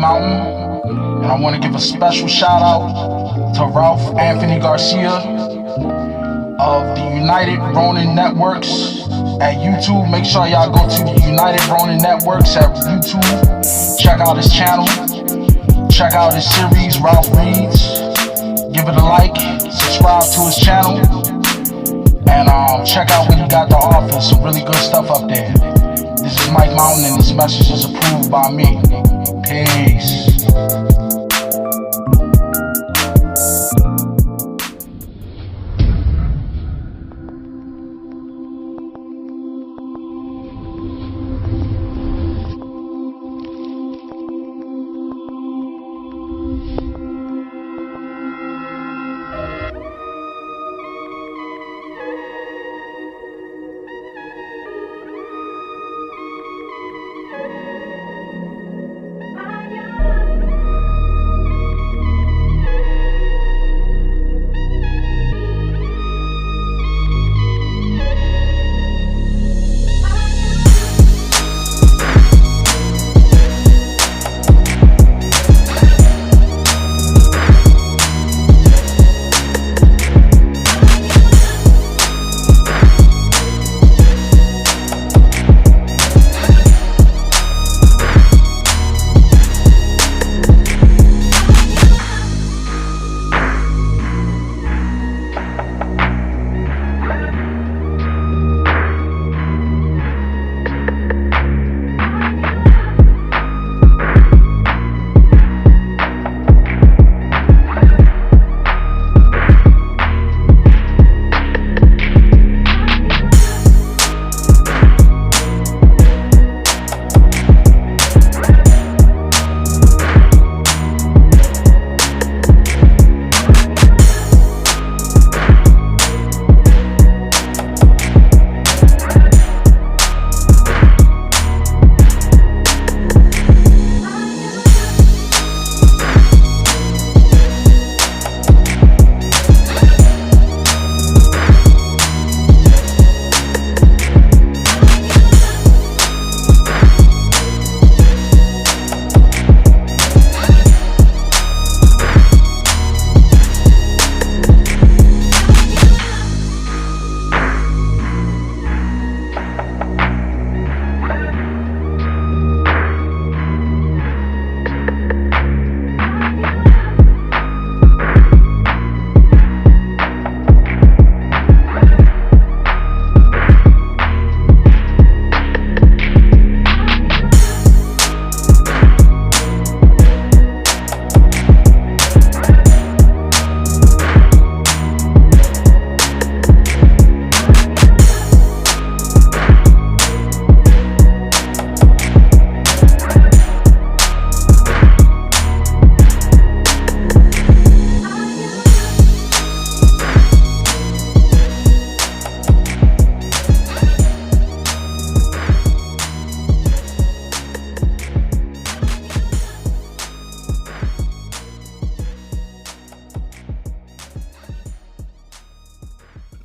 Mountain, and I want to give a special shout out to Ralph Anthony Garcia of the United Ronin Networks at YouTube. Make sure y'all go to the United Ronin Networks at YouTube. Check out his channel. Check out his series, Ralph Reads. Give it a like. Subscribe to his channel. And check out when he got the office. Some really good stuff up there. This is Mike Mountain, and this message is approved by me. Peace.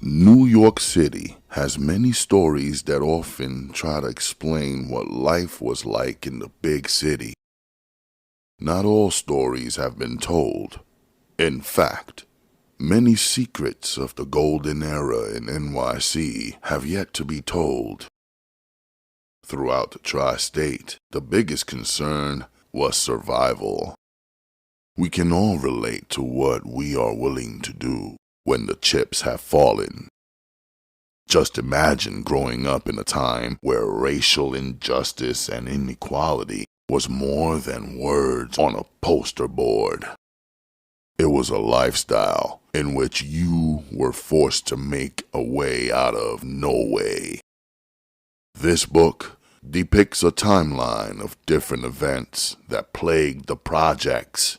New York City has many stories that often try to explain what life was like in the big city. Not all stories have been told. In fact, many secrets of the golden era in NYC have yet to be told. Throughout the tri-state, the biggest concern was survival. We can all relate to what we are willing to do when the chips have fallen. Just imagine growing up in a time where racial injustice and inequality was more than words on a poster board. It was a lifestyle in which you were forced to make a way out of no way. This book depicts a timeline of different events that plagued the projects.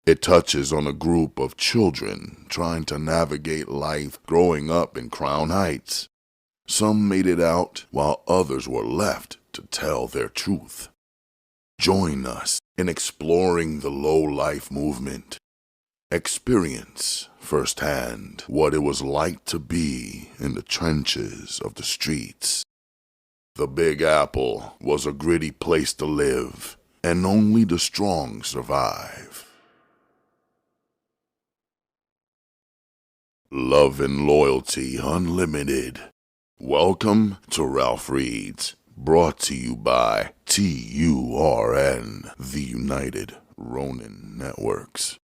It touches on a group of children trying to navigate life growing up in Crown Heights. Some made it out while others were left to tell their truth. Join us in exploring the low-life movement. Experience firsthand what it was like to be in the trenches of the streets. The Big Apple was a gritty place to live, and only the strong survive. Love and loyalty unlimited. Welcome to Ralph Reads, brought to you by T.U.R.N, the United Ronin Networks.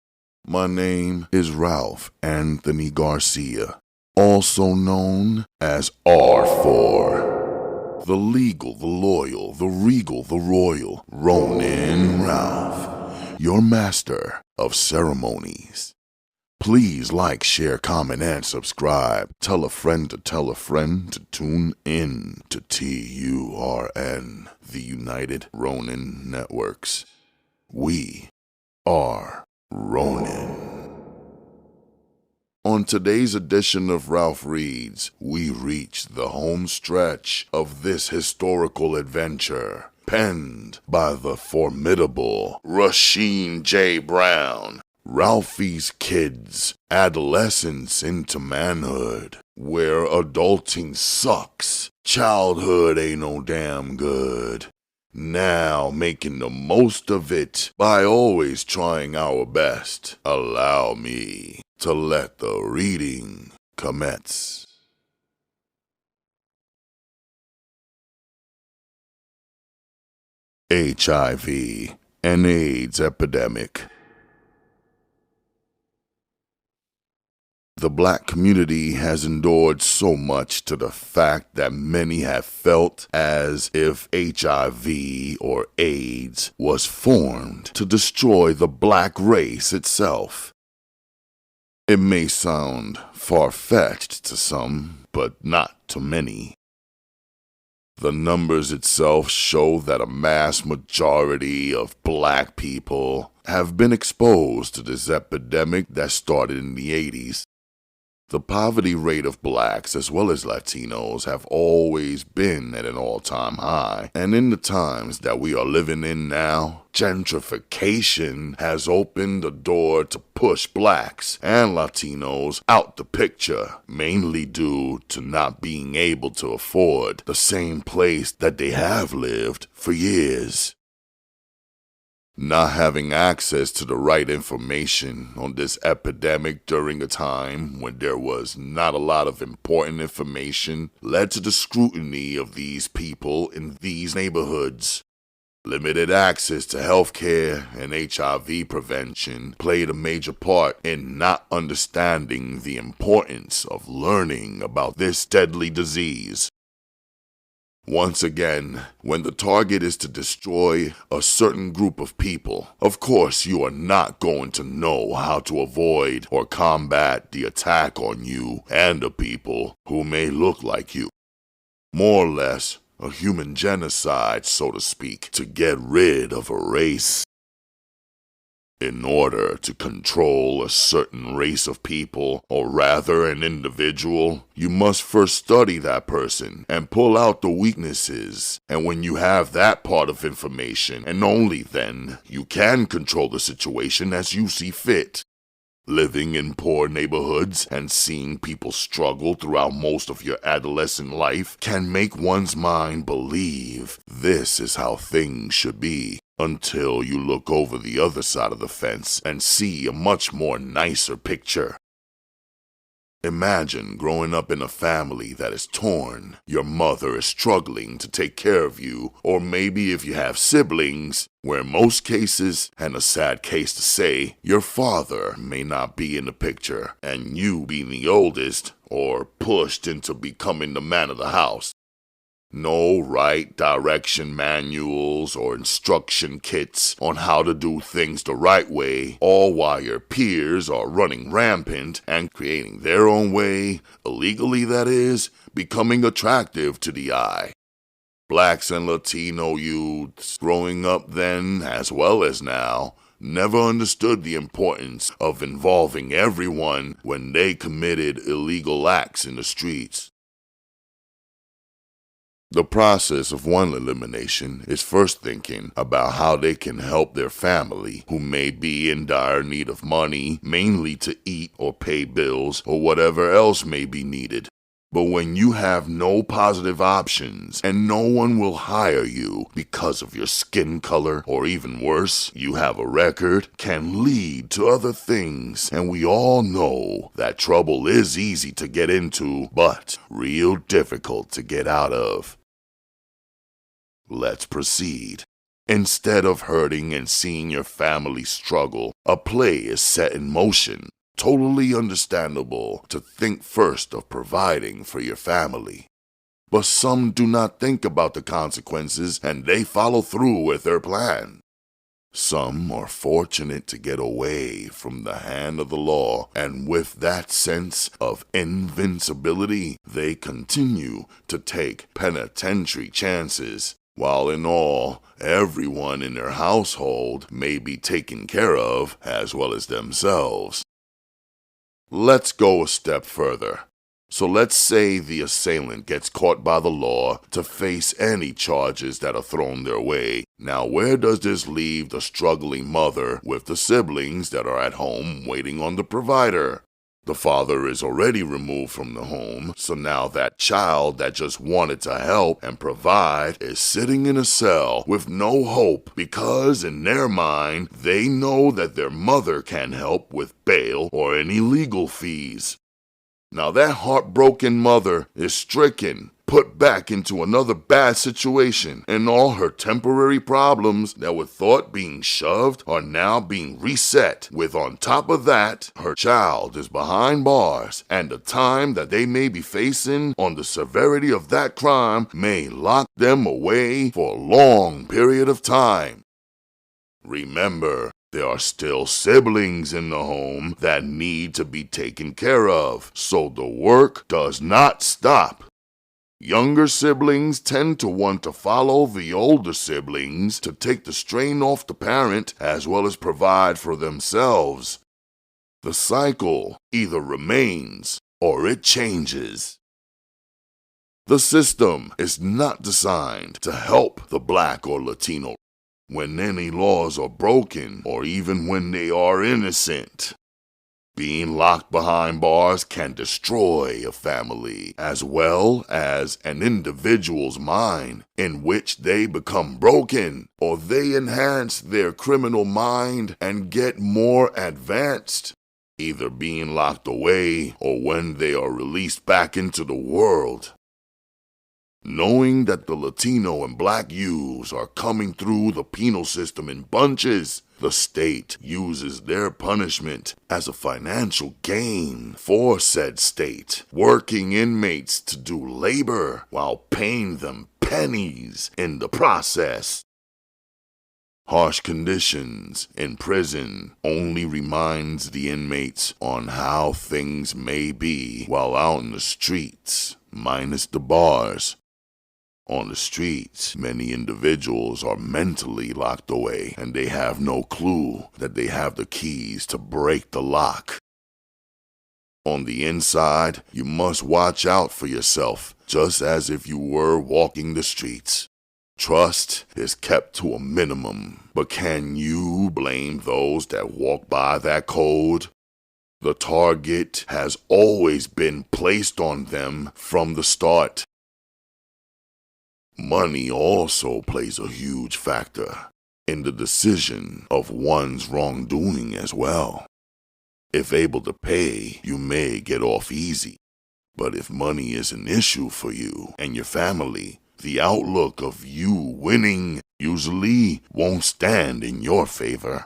My name is Ralph Anthony Garcia, also known as R4. The legal, the loyal, the regal, the royal, Ronin Ralph, your master of ceremonies. Please like, share, comment, and subscribe. Tell a friend to tune in to T.U.R.N, the United Ronin Networks. We are Ronin. On today's edition of Ralph Reads, we reach the home stretch of this historical adventure, penned by the formidable Rasheen J. Brown. Ralphie's Kids, Adolescence into Manhood, where adulting sucks, childhood ain't no damn good. Now making the most of it by always trying our best. Allow me to let the reading commence. HIV and AIDS epidemic. The black community has endured so much to the fact that many have felt as if HIV or AIDS was formed to destroy the black race itself. It may sound far-fetched to some, but not to many. The numbers itself show that a mass majority of black people have been exposed to this epidemic that started in the 80s. The poverty rate of blacks as well as Latinos have always been at an all-time high, and in the times that we are living in now, gentrification has opened the door to push blacks and Latinos out the picture, mainly due to not being able to afford the same place that they have lived for years. Not having access to the right information on this epidemic during a time when there was not a lot of important information led to the scrutiny of these people in these neighborhoods. Limited access to healthcare and HIV prevention played a major part in not understanding the importance of learning about this deadly disease. Once again, when the target is to destroy a certain group of people, of course you are not going to know how to avoid or combat the attack on you and the people who may look like you. More or less, a human genocide, so to speak, to get rid of a race. In order to control a certain race of people, or rather an individual, you must first study that person and pull out the weaknesses. And when you have that part of information, and only then, you can control the situation as you see fit. Living in poor neighborhoods and seeing people struggle throughout most of your adolescent life can make one's mind believe this is how things should be. Until you look over the other side of the fence and see a much more nicer picture. Imagine growing up in a family that is torn. Your mother is struggling to take care of you, or maybe if you have siblings, where in most cases, and a sad case to say, your father may not be in the picture, and you being the oldest, or pushed into becoming the man of the house. No right direction manuals or instruction kits on how to do things the right way, all while your peers are running rampant and creating their own way, illegally that is, becoming attractive to the eye. Blacks and Latino youths growing up then as well as now never understood the importance of involving everyone when they committed illegal acts in the streets. The process of one elimination is first thinking about how they can help their family who may be in dire need of money, mainly to eat or pay bills or whatever else may be needed. But when you have no positive options and no one will hire you because of your skin color, or even worse, you have a record, can lead to other things. And we all know that trouble is easy to get into, but real difficult to get out of. Let's proceed. Instead of hurting and seeing your family struggle, a play is set in motion. Totally understandable to think first of providing for your family. But some do not think about the consequences and they follow through with their plan. Some are fortunate to get away from the hand of the law, and with that sense of invincibility, they continue to take penitentiary chances, while in all, everyone in their household may be taken care of as well as themselves. Let's go a step further. So let's say the assailant gets caught by the law to face any charges that are thrown their way. Now, where does this leave the struggling mother with the siblings that are at home waiting on the provider? The father is already removed from the home, so now that child that just wanted to help and provide is sitting in a cell with no hope, because in their mind, they know that their mother can help with bail or any legal fees. Now that heartbroken mother is stricken, put back into another bad situation, and all her temporary problems that were thought being shoved are now being reset, with on top of that, her child is behind bars, and the time that they may be facing on the severity of that crime may lock them away for a long period of time. Remember, there are still siblings in the home that need to be taken care of, so the work does not stop. Younger siblings tend to want to follow the older siblings to take the strain off the parent as well as provide for themselves. The cycle either remains or it changes. The system is not designed to help the Black or Latino when any laws are broken, or even when they are innocent. Being locked behind bars can destroy a family, as well as an individual's mind, in which they become broken, or they enhance their criminal mind and get more advanced, either being locked away or when they are released back into the world. Knowing that the Latino and Black youths are coming through the penal system in bunches, the state uses their punishment as a financial gain for said state, working inmates to do labor while paying them pennies in the process. Harsh conditions in prison only reminds the inmates on how things may be while out in the streets, minus the bars. On the streets, many individuals are mentally locked away, and they have no clue that they have the keys to break the lock. On the inside, you must watch out for yourself, just as if you were walking the streets. Trust is kept to a minimum, but can you blame those that walk by that code? The target has always been placed on them from the start. Money also plays a huge factor in the decision of one's wrongdoing as well. If able to pay, you may get off easy. But if money is an issue for you and your family, the outlook of you winning usually won't stand in your favor.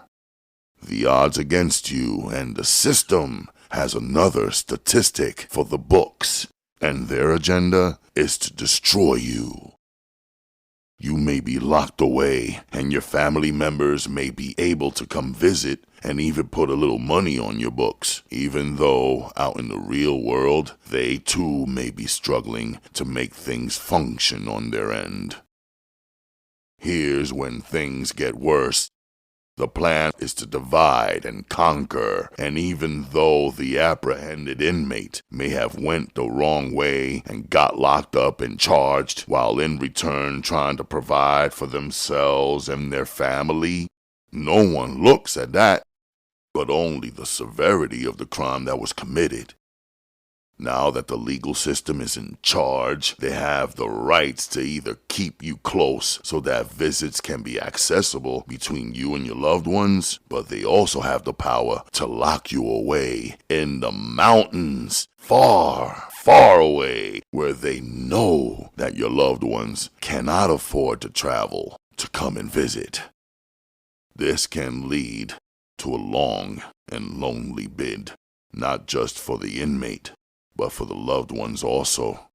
The odds against you and the system has another statistic for the books, and their agenda is to destroy you. You may be locked away, and your family members may be able to come visit and even put a little money on your books, even though out in the real world, they too may be struggling to make things function on their end. Here's when things get worse. The plan is to divide and conquer, and even though the apprehended inmate may have went the wrong way and got locked up and charged while in return trying to provide for themselves and their family, no one looks at that, but only the severity of the crime that was committed. Now that the legal system is in charge, they have the rights to either keep you close so that visits can be accessible between you and your loved ones, but they also have the power to lock you away in the mountains, far, far away, where they know that your loved ones cannot afford to travel to come and visit. This can lead to a long and lonely bid, not just for the inmate, but for the loved ones also.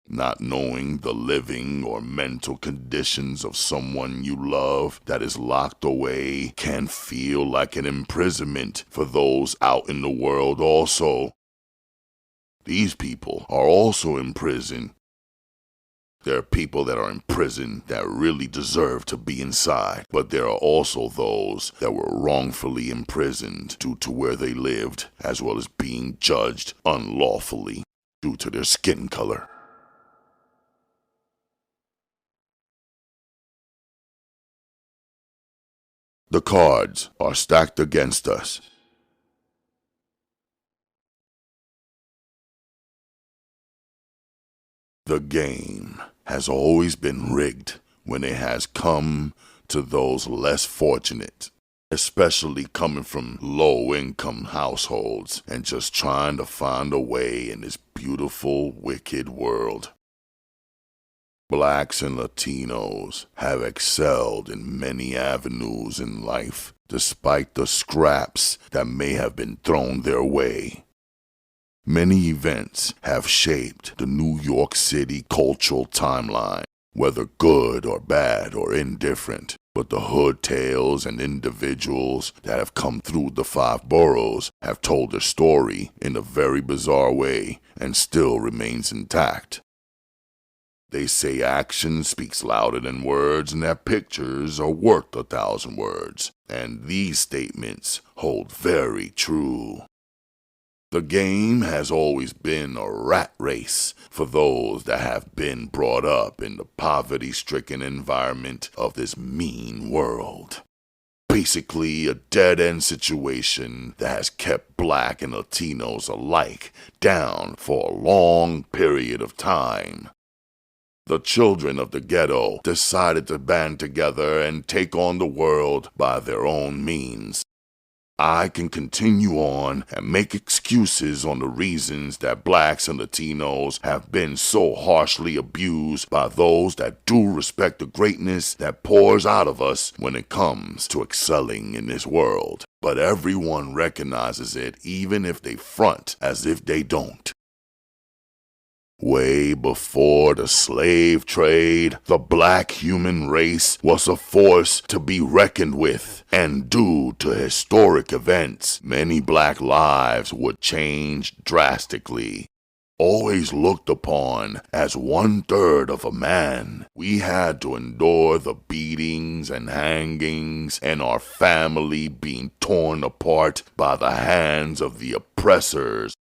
Not knowing the living or mental conditions of someone you love that is locked away can feel like an imprisonment for those out in the world also. These people are also in prison. There are people that are in prison that really deserve to be inside, but there are also those that were wrongfully imprisoned due to where they lived, as well as being judged unlawfully due to their skin color. The cards are stacked against us. The game has always been rigged when it has come to those less fortunate, especially coming from low-income households and just trying to find a way in this beautiful, wicked world. Blacks and Latinos have excelled in many avenues in life, despite the scraps that may have been thrown their way. Many events have shaped the New York City cultural timeline, whether good or bad or indifferent, but the hood tales and individuals that have come through the 5 boroughs have told their story in a very bizarre way and still remains intact. They say action speaks louder than words and that pictures are worth 1,000 words, and these statements hold very true. The game has always been a rat race for those that have been brought up in the poverty-stricken environment of this mean world. Basically a dead-end situation that has kept Black and Latinos alike down for a long period of time. The children of the ghetto decided to band together and take on the world by their own means. I can continue on and make excuses on the reasons that Blacks and Latinos have been so harshly abused by those that do respect the greatness that pours out of us when it comes to excelling in this world. But everyone recognizes it even if they front as if they don't. Way before the slave trade, the black human race was a force to be reckoned with, and due to historic events, many black lives would change drastically. Always looked upon as 1/3 of a man, we had to endure the beatings and hangings and our family being torn apart by the hands of the oppressors.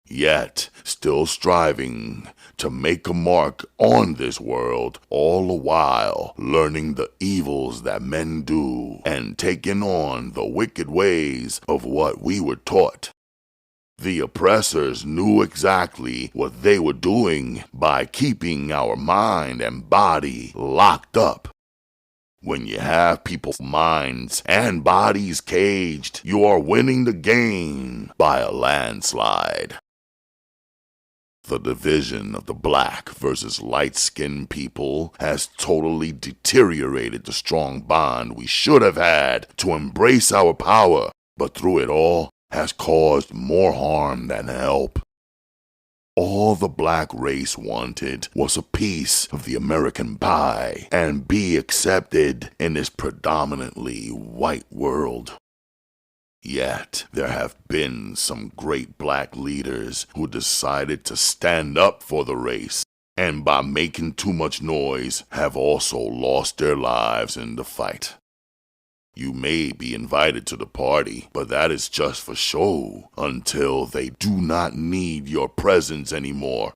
Yet, still striving to make a mark on this world, all the while learning the evils that men do and taking on the wicked ways of what we were taught. The oppressors knew exactly what they were doing by keeping our mind and body locked up. When you have people's minds and bodies caged, you are winning the game by a landslide. The division of the black versus light-skinned people has totally deteriorated the strong bond we should have had to embrace our power, but through it all has caused more harm than help. All the black race wanted was a piece of the American pie and be accepted in this predominantly white world. Yet, there have been some great black leaders who decided to stand up for the race, and by making too much noise, have also lost their lives in the fight. You may be invited to the party, but that is just for show, until they do not need your presence anymore.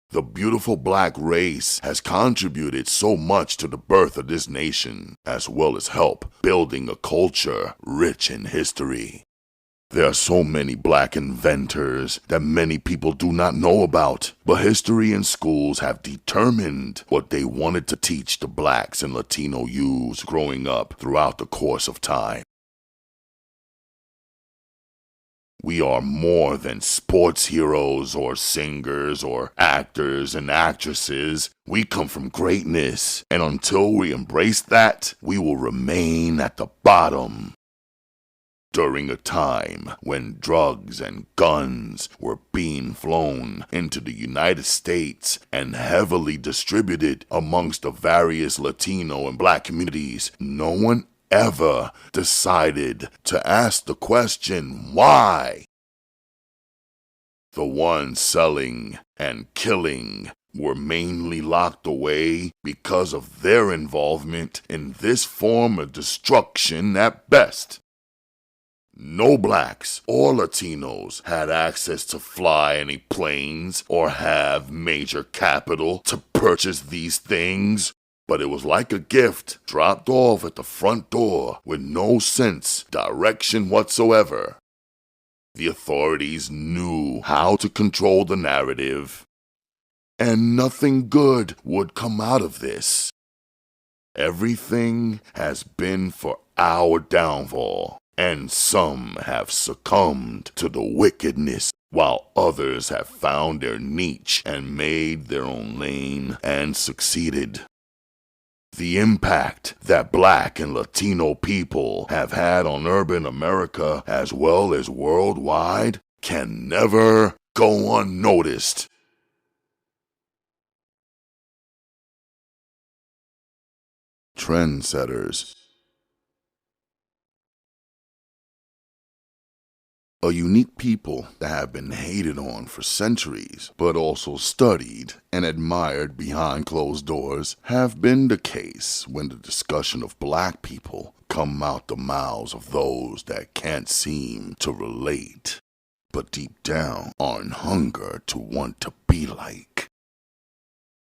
The beautiful black race has contributed so much to the birth of this nation, as well as help building a culture rich in history. There are so many black inventors that many people do not know about, but history and schools have determined what they wanted to teach the blacks and Latino youths growing up throughout the course of time. We are more than sports heroes or singers or actors and actresses. We come from greatness, and until we embrace that, we will remain at the bottom. During a time when drugs and guns were being flown into the United States and heavily distributed amongst the various Latino and black communities, no one ever decided to ask the question, why? The ones selling and killing were mainly locked away because of their involvement in this form of destruction at best. No blacks or Latinos had access to fly any planes or have major capital to purchase these things, but it was like a gift dropped off at the front door with no sense, direction whatsoever. The authorities knew how to control the narrative, and nothing good would come out of this. Everything has been for our downfall. And some have succumbed to the wickedness, while others have found their niche and made their own lane and succeeded. The impact that black and Latino people have had on urban America as well as worldwide can never go unnoticed. Trendsetters. A unique people that have been hated on for centuries, but also studied and admired behind closed doors, have been the case when the discussion of black people come out the mouths of those that can't seem to relate, but deep down are in hunger to want to be like.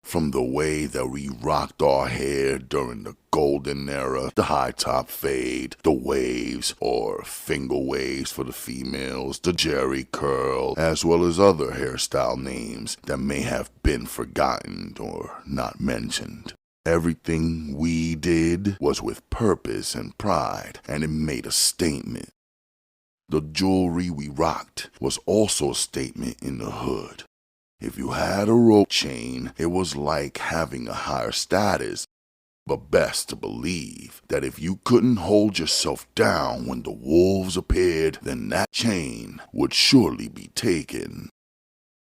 From the way that we rocked our hair during the golden era, the high top fade, the waves or finger waves for the females, the jerry curl, as well as other hairstyle names that may have been forgotten or not mentioned. Everything we did was with purpose and pride, and it made a statement. The jewelry we rocked was also a statement in the hood. If you had a rope chain, it was like having a higher status, but best to believe that if you couldn't hold yourself down when the wolves appeared, then that chain would surely be taken.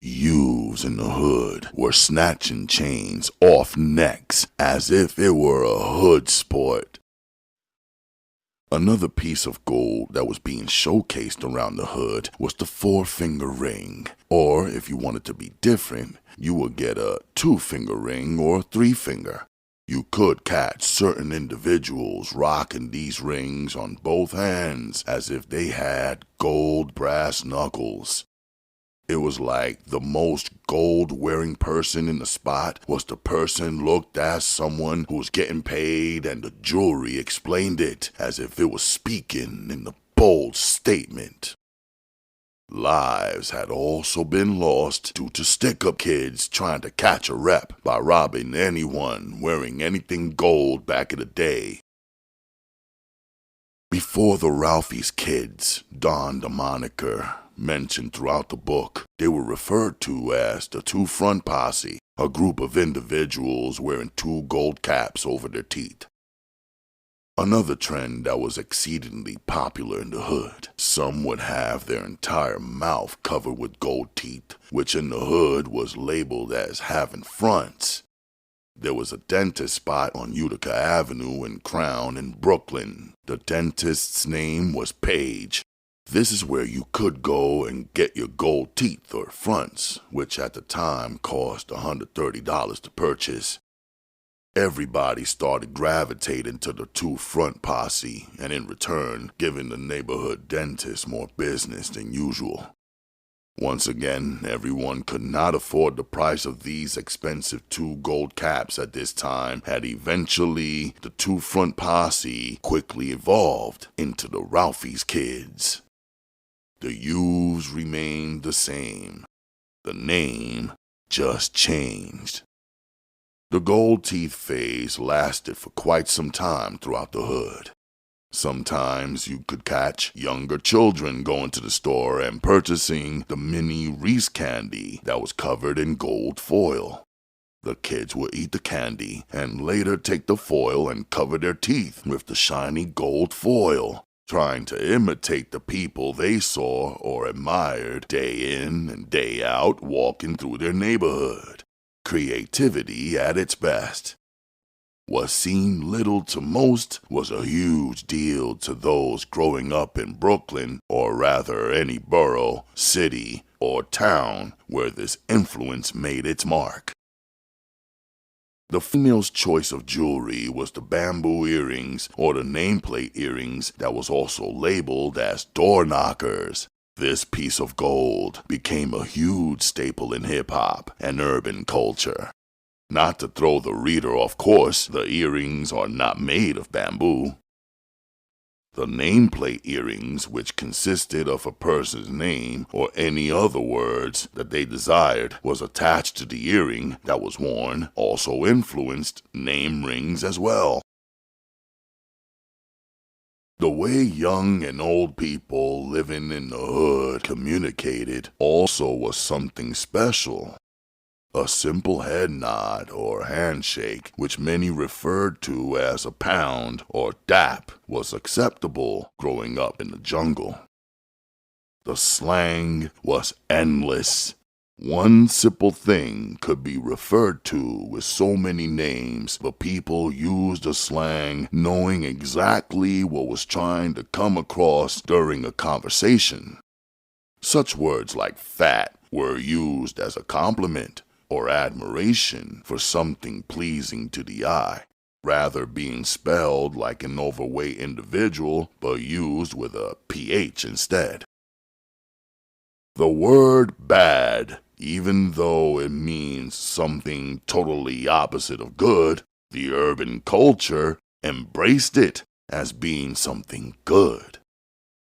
Youths in the hood were snatching chains off necks as if it were a hood sport. Another piece of gold that was being showcased around the hood was the 4-finger ring, or if you wanted to be different, you would get a 2-finger ring or 3-finger. You could catch certain individuals rocking these rings on both hands as if they had gold brass knuckles. It was like the most gold-wearing person in the spot was the person looked as someone who was getting paid, and the jewelry explained it as if it was speaking in the bold statement. Lives had also been lost due to stick-up kids trying to catch a rep by robbing anyone wearing anything gold back in the day. Before the RALPHIE'S kids donned a moniker mentioned throughout the book, they were referred to as the Two Front Posse, a group of individuals wearing 2 gold caps over their teeth. Another trend that was exceedingly popular in the hood. Some would have their entire mouth covered with gold teeth, which in the hood was labeled as having fronts. There was a dentist spot on Utica Avenue in Crown in Brooklyn. The dentist's name was Page. This is where you could go and get your gold teeth or fronts, which at the time cost $130 to purchase. Everybody started gravitating to the Two Front Posse, and in return, giving the neighborhood dentist more business than usual. Once again, everyone could not afford the price of these expensive 2 gold caps at this time, and eventually the Two Front Posse quickly evolved into the RALPHIE'S Kids. The U's remained the same. The name just changed. The gold teeth phase lasted for quite some time throughout the hood. Sometimes you could catch younger children going to the store and purchasing the mini Reese candy that was covered in gold foil. The kids would eat the candy and later take the foil and cover their teeth with the shiny gold foil, trying to imitate the people they saw or admired day in and day out walking through their neighborhood. Creativity at its best. What seemed little to most was a huge deal to those growing up in Brooklyn, or rather any borough, city, or town where this influence made its mark. The female's choice of jewelry was the bamboo earrings or the nameplate earrings that was also labeled as door knockers. This piece of gold became a huge staple in hip-hop and urban culture. Not to throw the reader off course, the earrings are not made of bamboo. The nameplate earrings, which consisted of a person's name or any other words that they desired, was attached to the earring that was worn, also influenced name rings as well. The way young and old people living in the hood communicated also was something special. A simple head nod or handshake, which many referred to as a pound or dap, was acceptable growing up in the jungle. The slang was endless. One simple thing could be referred to with so many names, but people used the slang knowing exactly what was trying to come across during a conversation. Such words like fat were used as a compliment or admiration for something pleasing to the eye, rather being spelled like an overweight individual but used with a PH instead. The word bad, even though it means something totally opposite of good, the urban culture embraced it as being something good.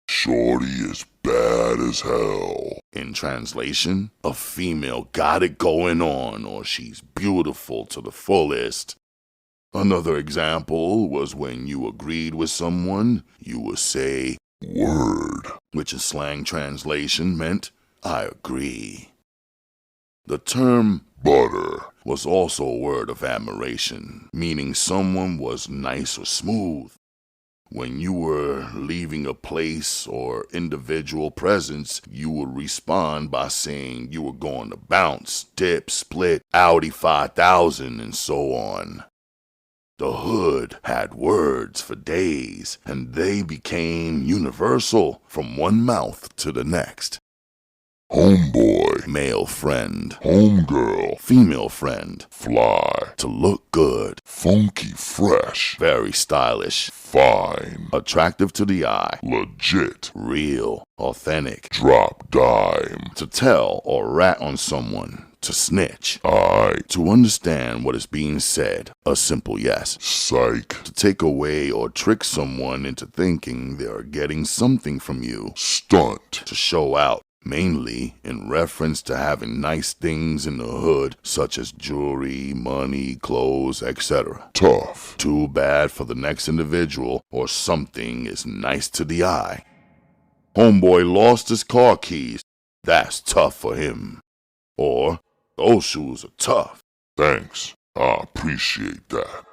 Shorty is bad as hell. In translation, a female got it going on, or she's beautiful to the fullest. Another example was when you agreed with someone, you would say, word, which in slang translation meant, I agree. The term butter was also a word of admiration, meaning someone was nice or smooth. When you were leaving a place or individual presence, you would respond by saying you were going to bounce, dip, split, Audi 5000, and so on. The hood had words for days, and they became universal from one mouth to the next. Homeboy, male friend. Homegirl, female friend. Fly, to look good. Funky, fresh. Very stylish. Fine, attractive to the eye. Legit, real, authentic. Drop dime, to tell or rat on someone. To snitch. To understand what is being said. A simple yes. Psych, to take away or trick someone into thinking they are getting something from you. Stunt, to show out. Mainly in reference to having nice things in the hood, such as jewelry, money, clothes, etc. Tough, too bad for the next individual, or something is nice to the eye. Homeboy lost his car keys, that's tough for him. Or, those shoes are tough. Thanks, I appreciate that.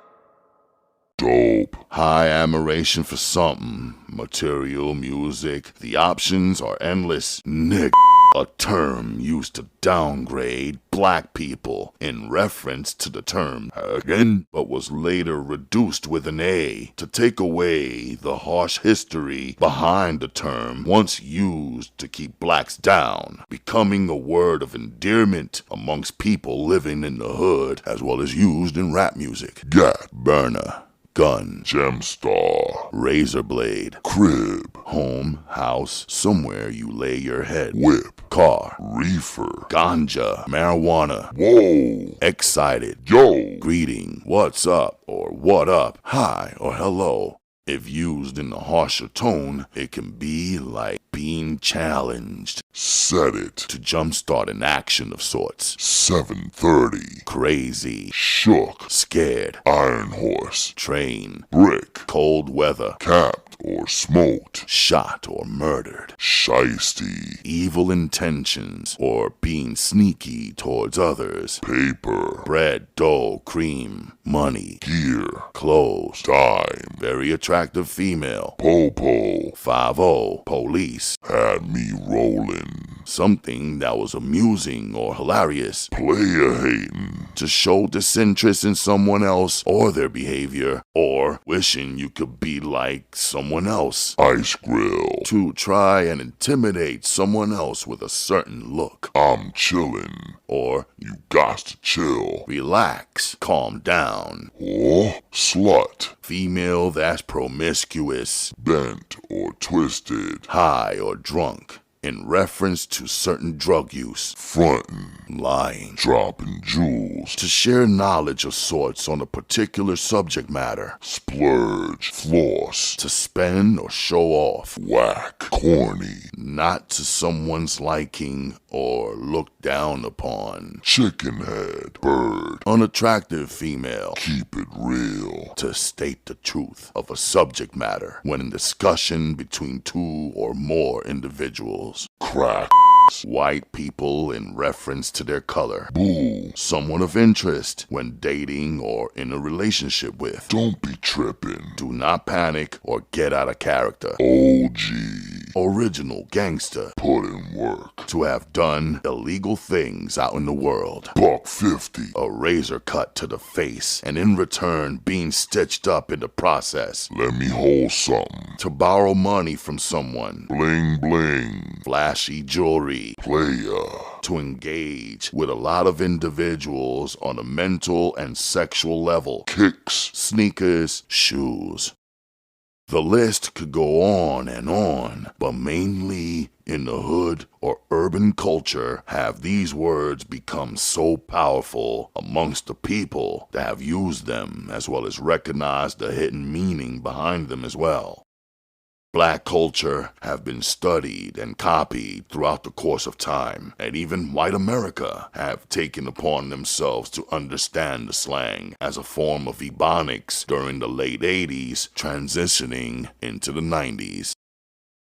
Dope. High admiration for something. Material, music, the options are endless. Nigga, a term used to downgrade black people in reference to the term again, but was later reduced with an A to take away the harsh history behind the term once used to keep blacks down, becoming a word of endearment amongst people living in the hood as well as used in rap music. Gat, burner. Gun, gemstar, razor blade, crib, home, house, somewhere you lay your head, whip, car, reefer, ganja, marijuana, whoa, excited, yo, greeting, what's up, or what up, hi, or hello. If used in a harsher tone, it can be like being challenged. Set it. To jumpstart an action of sorts. 7:30. Crazy. Shook. Scared. Iron horse. Train. Brick. Cold weather. Capped or smoked. Shot or murdered. Shiesty. Evil intentions or being sneaky towards others. Paper. Bread, dough, cream, money. Gear. Clothes. Dime. Very attractive female. Popo. 5-0. Police. Had me rolling. Something that was amusing or hilarious. Player hating. To show disinterest in someone else or their behavior, or wishing you could be like someone else. Ice grill. To try and intimidate someone else with a certain look. I'm chillin'. Or You got to chill. relax, calm down. Or slut. Female that's promiscuous, Bent or twisted. high or drunk, in reference to certain drug use. Frontin'. Lying. Dropping jewels. To share knowledge of sorts on a particular subject matter. Splurge. Floss. To spend or show off. Whack. Corny. Not to someone's liking or looked down upon. Chicken head. Bird. Unattractive female. Keep it real. To state the truth of a subject matter when in discussion between two or more individuals. Crack. White people in reference to their color. Bull. Someone of interest when dating or in a relationship with. Don't be trippin'. Do not panic or get out of character. OG. Original gangster. Put in work. To have done illegal things out in the world. $1.50. A razor cut to the face and in return being stitched up in the process. Let me hold something. To borrow money from someone. Bling bling. Flashy jewelry. Player. To engage with a lot of individuals on a mental and sexual level. Kicks. Sneakers, shoes. The list could go on, but mainly in the hood or urban culture have these words become so powerful amongst the people that have used them as well as recognized the hidden meaning behind them as well. Black culture have been studied and copied throughout the course of time, and even white America have taken upon themselves to understand the slang as a form of Ebonics during the late 80s, transitioning into the 90s.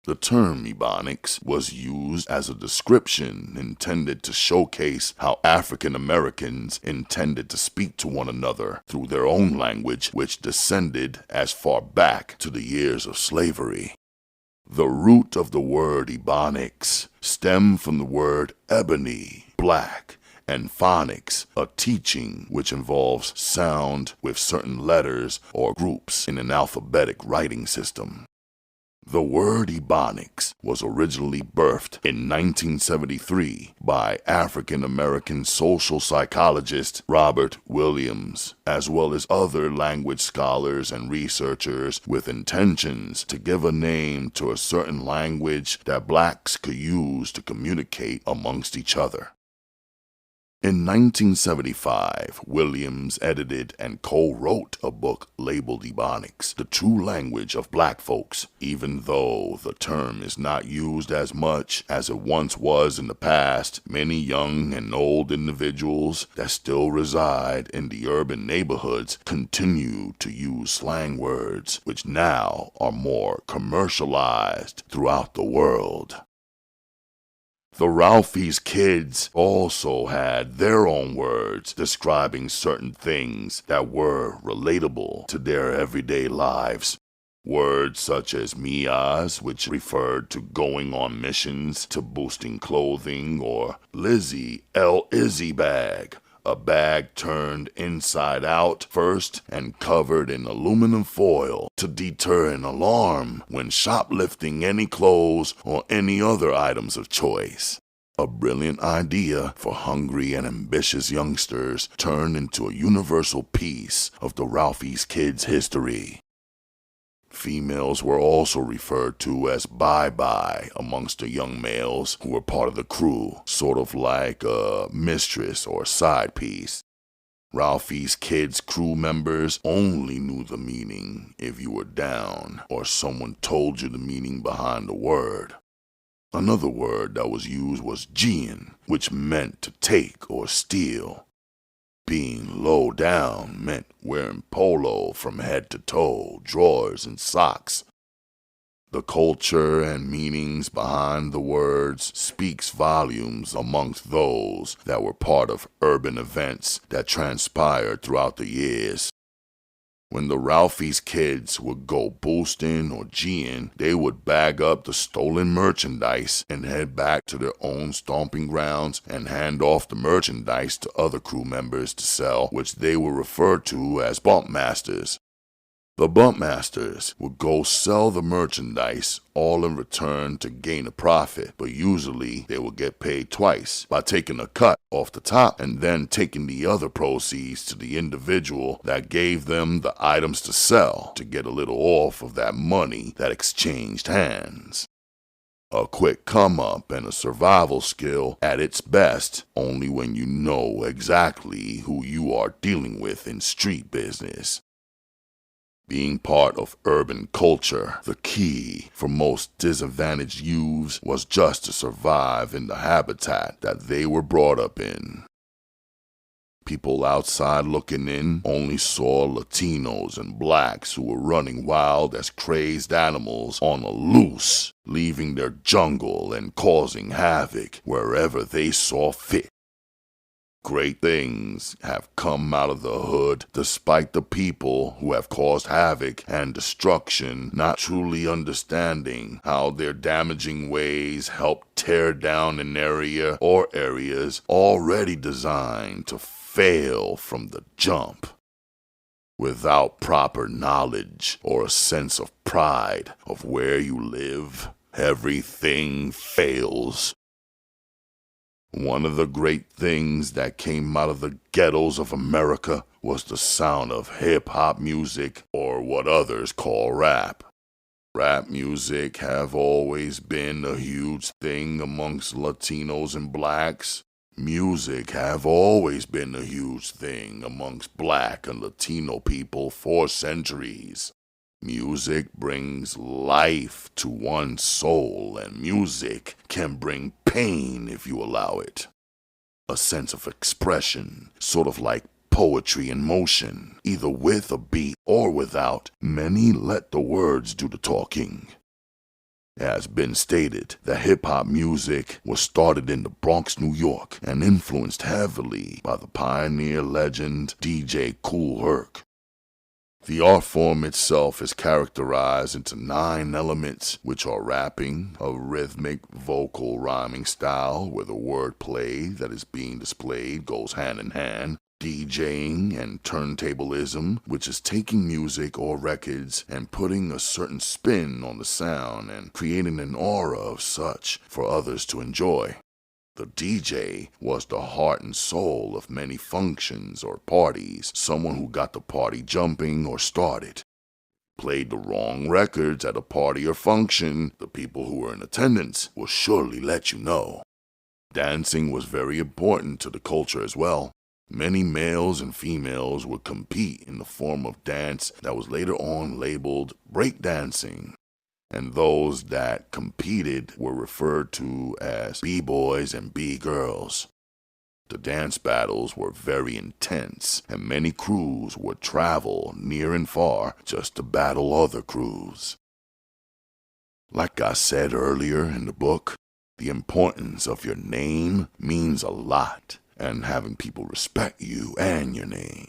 The term Ebonics was used as a description intended to showcase how African Americans intended to speak to one another through their own language, which descended as far back to the years of slavery. The root of the word Ebonics stemmed from the word ebony, black, and phonics, a teaching which involves sound with certain letters or groups in an alphabetic writing system. The word Ebonics was originally birthed in 1973 by African-American social psychologist Robert Williams, as well as other language scholars and researchers with intentions to give a name to a certain language that blacks could use to communicate amongst each other. In 1975, Williams edited and co-wrote a book labeled Ebonics, the true language of black folks, even though the term is not used as much as it once was in the past. Many young and old individuals that still reside in the urban neighborhoods continue to use slang words, which now are more commercialized throughout the world. The RALPHIE'S kids also had their own words describing certain things that were relatable to their everyday lives. Words such as Mia's, which referred to going on missions to boosting clothing, or Lizzie, L-Izzy bag, a bag turned inside out first and covered in aluminum foil to deter an alarm when shoplifting any clothes or any other items of choice. A brilliant idea for hungry and ambitious youngsters turned into a universal piece of the RALPHIE'S kids' history. Females were also referred to as bye-bye amongst the young males who were part of the crew, sort of like a mistress or side piece. RALPHIE'S kids crew members only knew the meaning if you were down or someone told you the meaning behind the word. Another word that was used was G.N, which meant to take or steal. Being low down meant wearing polo from head to toe, drawers and socks. The culture and meanings behind the words speaks volumes amongst those that were part of urban events that transpired throughout the years. When the RALPHIE'S kids would go boosting or G.N, they would bag up the stolen merchandise and head back to their own stomping grounds and hand off the merchandise to other crew members to sell, which they were referred to as bump masters. The bump masters would go sell the merchandise, all in return to gain a profit, but usually they would get paid twice, by taking a cut off the top and then taking the other proceeds to the individual that gave them the items to sell to get a little off of that money that exchanged hands. A quick come-up and a survival skill at its best only when you know exactly who you are dealing with in street business. Being part of urban culture, the key for most disadvantaged youths was just to survive in the habitat that they were brought up in. People outside looking in only saw Latinos and blacks who were running wild as crazed animals on a loose, leaving their jungle and causing havoc wherever they saw fit. Great things have come out of the hood despite the people who have caused havoc and destruction not truly understanding how their damaging ways help tear down an area or areas already designed to fail from the jump. Without proper knowledge or a sense of pride of where you live, everything fails. One of the great things that came out of the ghettos of America was the sound of hip-hop music, or what others call rap. Rap music have always been a huge thing amongst Latinos and blacks. Music have always been a huge thing amongst black and Latino people for centuries. Music brings life to one's soul, and music can bring pain if you allow it. A sense of expression, sort of like poetry in motion, either with a beat or without. Many let the words do the talking. It has been stated that hip-hop music was started in the Bronx, New York, and influenced heavily by the pioneer legend DJ Kool Herc. The art form itself is characterized into 9 elements, which are rapping, a rhythmic vocal rhyming style where the wordplay that is being displayed goes hand in hand, DJing and turntablism, which is taking music or records and putting a certain spin on the sound and creating an aura of such for others to enjoy. The DJ was the heart and soul of many functions or parties, someone who got the party jumping or started. Played the wrong records at a party or function, the people who were in attendance will surely let you know. Dancing was very important to the culture as well. Many males and females would compete in the form of dance that was later on labeled breakdancing. And those that competed were referred to as B-boys and B-girls. The dance battles were very intense, and many crews would travel near and far just to battle other crews. Like I said earlier in the book, the importance of your name means a lot, and having people respect you and your name.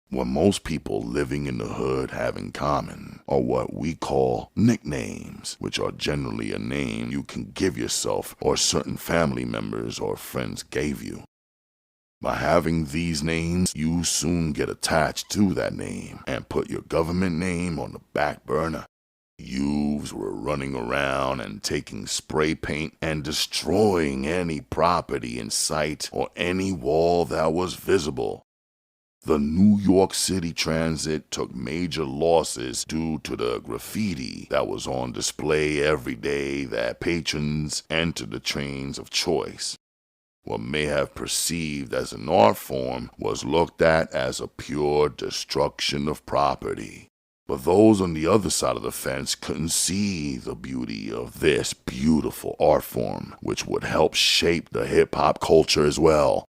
What most people living in the hood have in common are what we call nicknames, which are generally a name you can give yourself or certain family members or friends gave you. By having these names, you soon get attached to that name and put your government name on the back burner. Youths were running around and taking spray paint and destroying any property in sight or any wall that was visible. The New York City Transit took major losses due to the graffiti that was on display every day that patrons entered the trains of choice. What may have perceived as an art form was looked at as a pure destruction of property. But those on the other side of the fence couldn't see the beauty of this beautiful art form, which would help shape the hip-hop culture as well.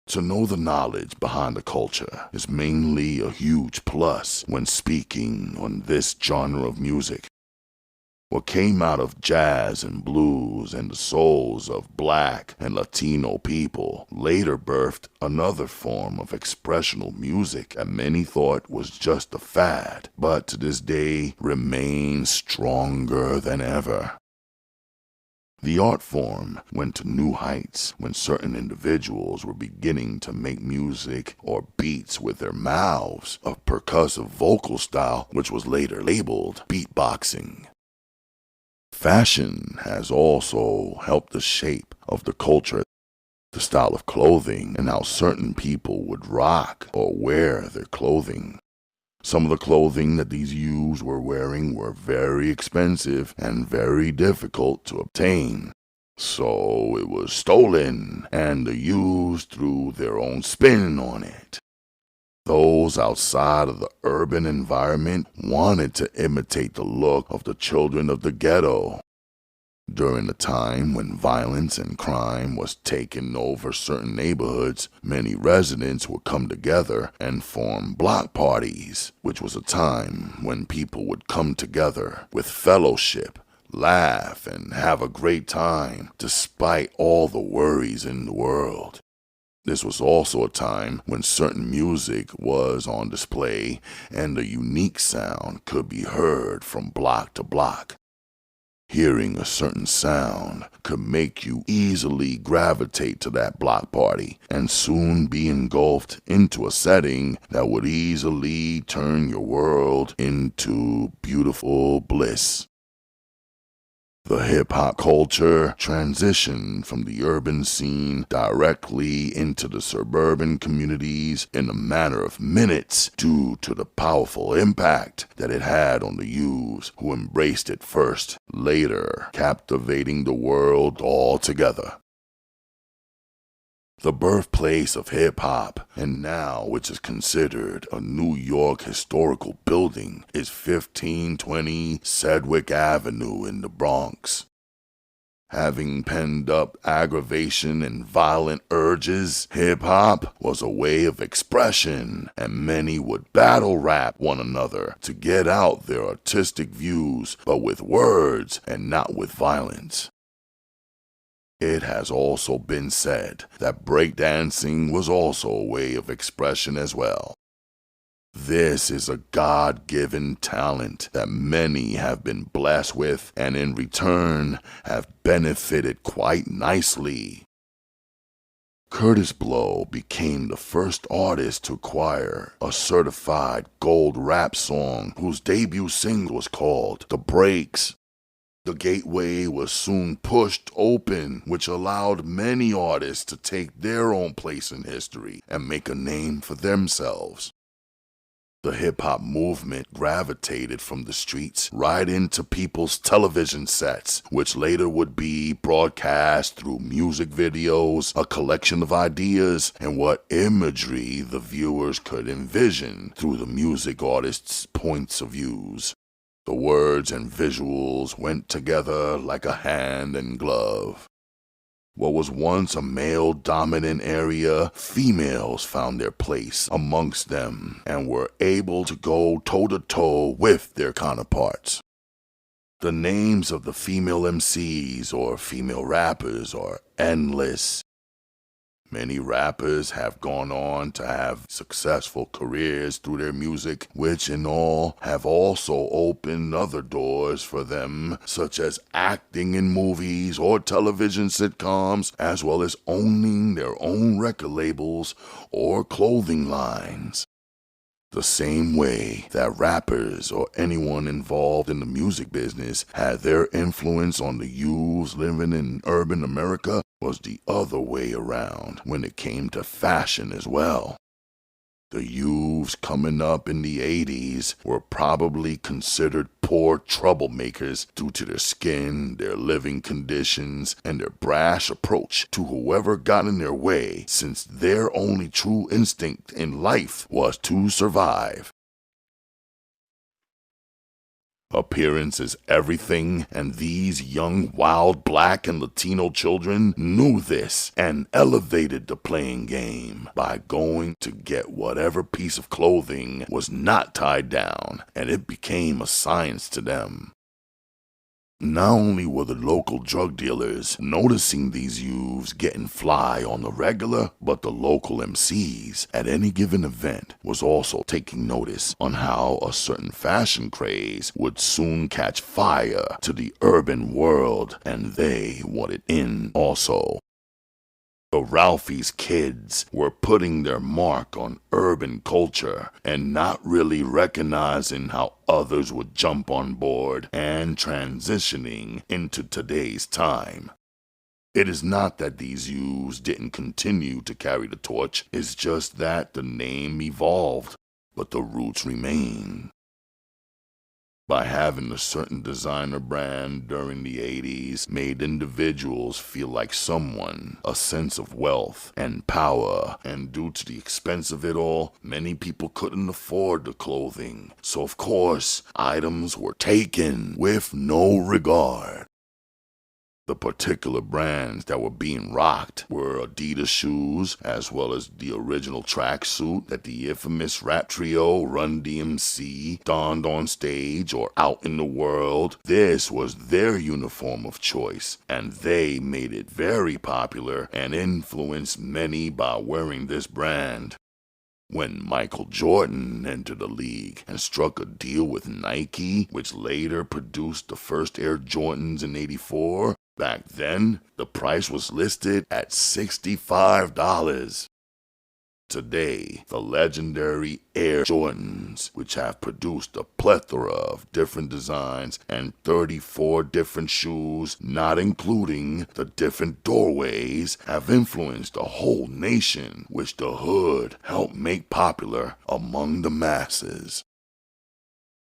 To know the knowledge behind the culture is mainly a huge plus when speaking on this genre of music. What came out of jazz and blues and the souls of Black and Latino people later birthed another form of expressional music that many thought was just a fad, but to this day remains stronger than ever. The art form went to new heights when certain individuals were beginning to make music or beats with their mouths, a percussive vocal style which was later labeled beatboxing. Fashion has also helped the shape of the culture, the style of clothing, and how certain people would rock or wear their clothing. Some of the clothing that these youths were wearing were very expensive and very difficult to obtain. So it was stolen, and the youths threw their own spin on it. Those outside of the urban environment wanted to imitate the look of the children of the ghetto. During the time when violence and crime was taking over certain neighborhoods, many residents would come together and form block parties, which was a time when people would come together with fellowship, laugh, and have a great time despite all the worries in the world. This was also a time when certain music was on display and the unique sound could be heard from block to block. Hearing a certain sound could make you easily gravitate to that block party and soon be engulfed into a setting that would easily turn your world into beautiful bliss. The hip-hop culture transitioned from the urban scene directly into the suburban communities in a matter of minutes due to the powerful impact that it had on the youths who embraced it first, later captivating the world altogether. The birthplace of hip-hop, and now which is considered a New York historical building, is 1520 Sedgwick Avenue in the Bronx. Having penned up aggravation and violent urges, hip-hop was a way of expression, and many would battle rap one another to get out their artistic views, but with words and not with violence. It has also been said that breakdancing was also a way of expression as well. This is a God-given talent that many have been blessed with and in return have benefited quite nicely. Kurtis Blow became the first artist to acquire a certified gold rap song whose debut single was called The Breaks. The gateway was soon pushed open, which allowed many artists to take their own place in history and make a name for themselves. The hip-hop movement gravitated from the streets right into people's television sets, which later would be broadcast through music videos, a collection of ideas, and what imagery the viewers could envision through the music artists' points of views. The words and visuals went together like a hand and glove. What was once a male-dominant area, females found their place amongst them and were able to go toe-to-toe with their counterparts. The names of the female MCs or female rappers are endless. Many rappers have gone on to have successful careers through their music, which in all have also opened other doors for them, such as acting in movies or television sitcoms, as well as owning their own record labels or clothing lines. The same way that rappers or anyone involved in the music business had their influence on the youths living in urban America was the other way around when it came to fashion as well. The youths coming up in the 80s were probably considered poor troublemakers due to their skin, their living conditions, and their brash approach to whoever got in their way, since their only true instinct in life was to survive. Appearance is everything, and these young, wild Black and Latino children knew this and elevated the playing game by going to get whatever piece of clothing was not tied down, and it became a science to them. Not only were the local drug dealers noticing these youths getting fly on the regular, but the local MCs at any given event was also taking notice on how a certain fashion craze would soon catch fire to the urban world, and they wanted in also. The RALPHIE'S kids were putting their mark on urban culture and not really recognizing how others would jump on board and transitioning into today's time. It is not that these youths didn't continue to carry the torch, it's just that the name evolved, but the roots remain. By having a certain designer brand during the 80s made individuals feel like someone, a sense of wealth and power, and due to the expense of it all, many people couldn't afford the clothing. So of course, items were taken with no regard. The particular brands that were being rocked were Adidas shoes, as well as the original tracksuit that the infamous rap trio Run DMC donned on stage or out in the world. This was their uniform of choice, and they made it very popular and influenced many by wearing this brand. When Michael Jordan entered the league and struck a deal with Nike, which later produced the first Air Jordans in '84, back then, the price was listed at $65. Today, the legendary Air Jordans, which have produced a plethora of different designs and 34 different shoes, not including the different doorways, have influenced a whole nation, which the hood helped make popular among the masses.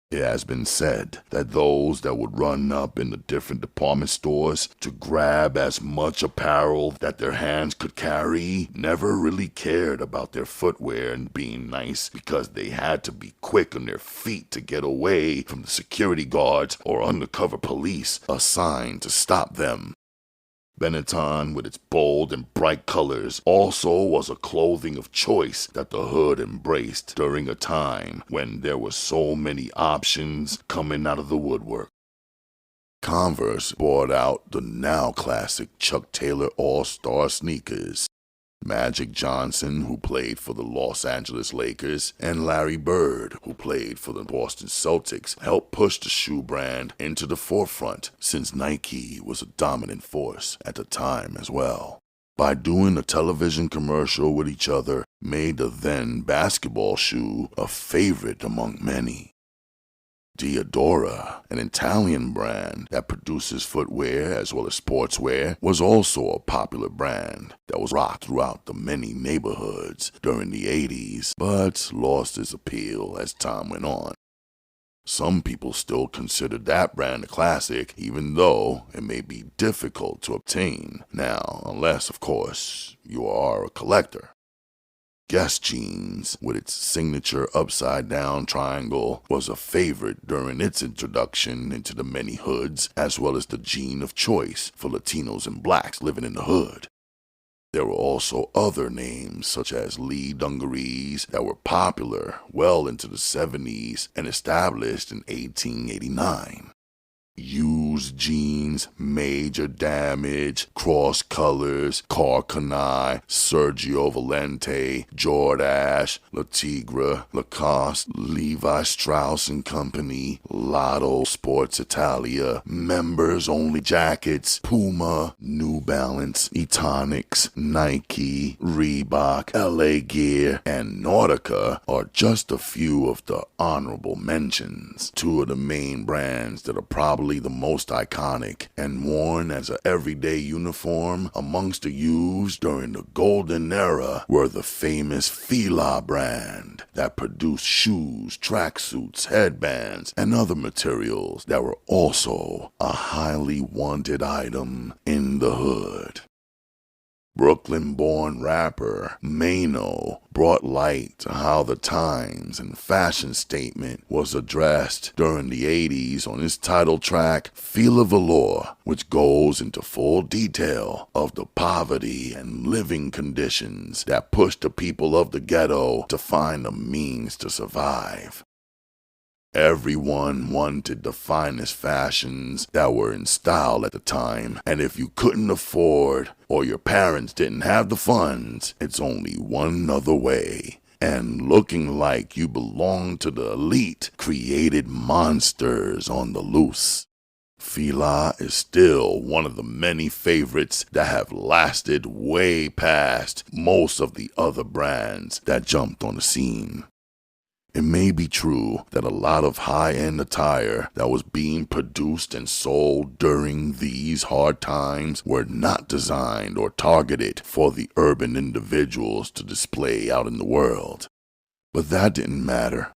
It has been said that those that would run up in the different department stores to grab as much apparel that their hands could carry never really cared about their footwear and being nice, because they had to be quick on their feet to get away from the security guards or undercover police assigned to stop them. Benetton, with its bold and bright colors, also was a clothing of choice that the hood embraced during a time when there were so many options coming out of the woodwork. Converse brought out the now classic Chuck Taylor All-Star sneakers. Magic Johnson, who played for the Los Angeles Lakers, and Larry Bird, who played for the Boston Celtics, helped push the shoe brand into the forefront, since Nike was a dominant force at the time as well. By doing a television commercial with each other, made the then basketball shoe a favorite among many. Diadora, an Italian brand that produces footwear as well as sportswear, was also a popular brand that was rocked throughout the many neighborhoods during the 80s, but lost its appeal as time went on. Some people still consider that brand a classic, even though it may be difficult to obtain now, unless, of course, you are a collector. Guess jeans, with its signature upside-down triangle, was a favorite during its introduction into the many hoods, as well as the jean of choice for Latinos and Blacks living in the hood. There were also other names, such as Lee dungarees, that were popular well into the 70s and established in 1889. Used jeans, Major Damage, Cross Colors, Carcanai, Sergio Valente, Jordache, Le Tigre, Lacoste, Levi Strauss & Company, Lotto Sports Italia, Members Only Jackets, Puma, New Balance, Etonics, Nike, Reebok, LA Gear, and Nautica are just a few of the honorable mentions. Two of the main brands that are probably the most iconic and worn as an everyday uniform amongst the youths during the golden era were the famous Fila brand that produced shoes, tracksuits, headbands, and other materials that were also a highly wanted item in the hood. Brooklyn-born rapper Mano brought light to how the times and fashion statement was addressed during the 80s on his title track Feel a Velour, which goes into full detail of the poverty and living conditions that pushed the people of the ghetto to find the means to survive. Everyone wanted the finest fashions that were in style at the time, and if you couldn't afford or your parents didn't have the funds, it's only one other way. And looking like you belonged to the elite created monsters on the loose. Fila is still one of the many favorites that have lasted way past most of the other brands that jumped on the scene. It may be true that a lot of high-end attire that was being produced and sold during these hard times were not designed or targeted for the urban individuals to display out in the world. But that didn't matter.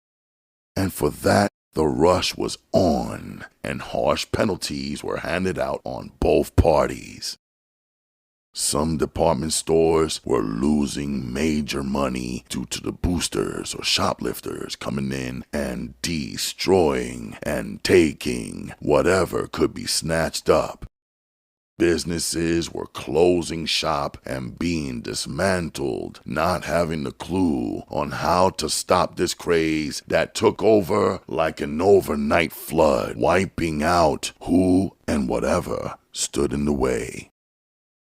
And for that, the rush was on, and harsh penalties were handed out on both parties. Some department stores were losing major money due to the boosters or shoplifters coming in and destroying and taking whatever could be snatched up. Businesses were closing shop and being dismantled, not having a clue on how to stop this craze that took over like an overnight flood, wiping out who and whatever stood in the way.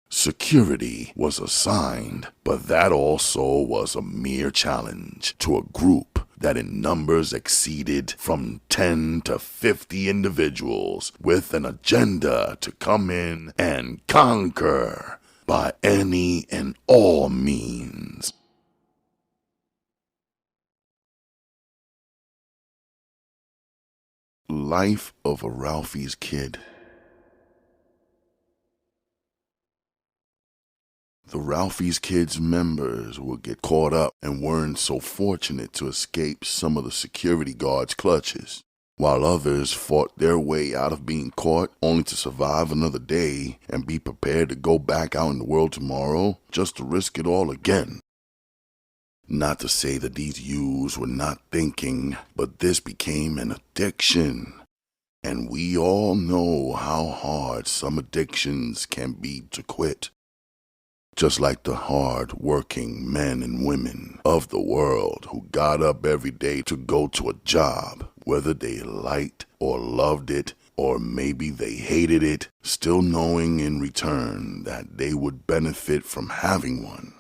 Security was assigned, but that also was a mere challenge to a group that in numbers exceeded from 10 to 50 individuals with an agenda to come in and conquer by any and all means. Life of a Ralphie's Kid. The Ralphie's Kids members would get caught up and weren't so fortunate to escape some of the security guards' clutches, while others fought their way out of being caught only to survive another day and be prepared to go back out in the world tomorrow just to risk it all again. Not to say that these youths were not thinking, but this became an addiction. And we all know how hard some addictions can be to quit. Just like the hard-working men and women of the world who got up every day to go to a job, whether they liked or loved it, or maybe they hated it, still knowing in return that they would benefit from having one.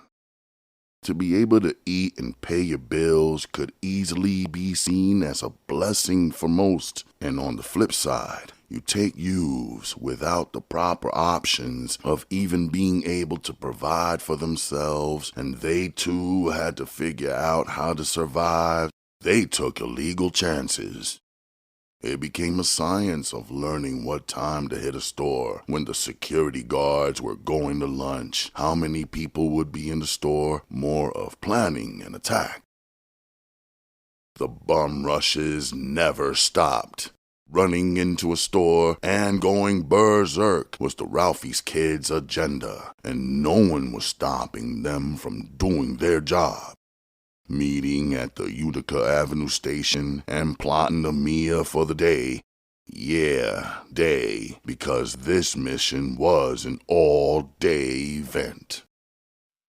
To be able to eat and pay your bills could easily be seen as a blessing for most, and on the flip side, you take youths without the proper options of even being able to provide for themselves, and they too had to figure out how to survive. They took illegal chances. It became a science of learning what time to hit a store when the security guards were going to lunch, how many people would be in the store, more of planning an attack. The bum rushes never stopped. Running into a store and going berserk was the Ralphie's Kids' agenda, and no one was stopping them from doing their job. Meeting at the Utica Avenue station and plotting a Mia for the day. Yeah, day, because this mission was an all-day event.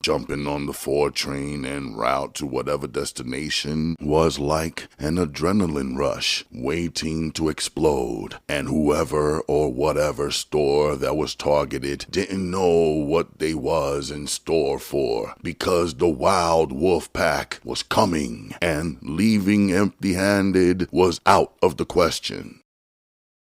Jumping on the 4 train en route to whatever destination was like an adrenaline rush waiting to explode, and whoever or whatever store that was targeted didn't know what they was in store for, because the wild wolf pack was coming, and leaving empty-handed was out of the question.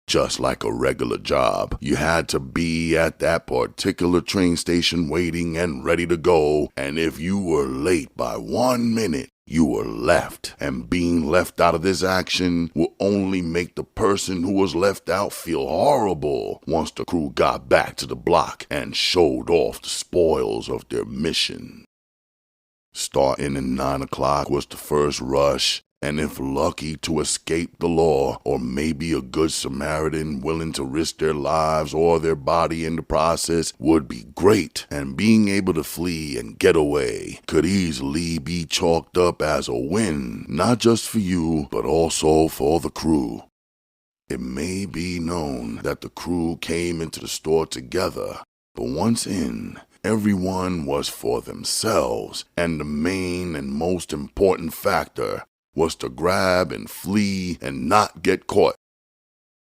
Just like a regular job, you had to be at that particular train station waiting and ready to go, and if you were late by 1 minute, you were left, and being left out of this action will only make the person who was left out feel horrible once the crew got back to the block and showed off the spoils of their mission. Starting at 9 o'clock was the first rush, and if lucky to escape the law, or maybe a good Samaritan willing to risk their lives or their body in the process, would be great, and being able to flee and get away could easily be chalked up as a win, not just for you, but also for the crew. It may be known that the crew came into the store together, but once in, everyone was for themselves, and the main and most important factor was to grab and flee and not get caught.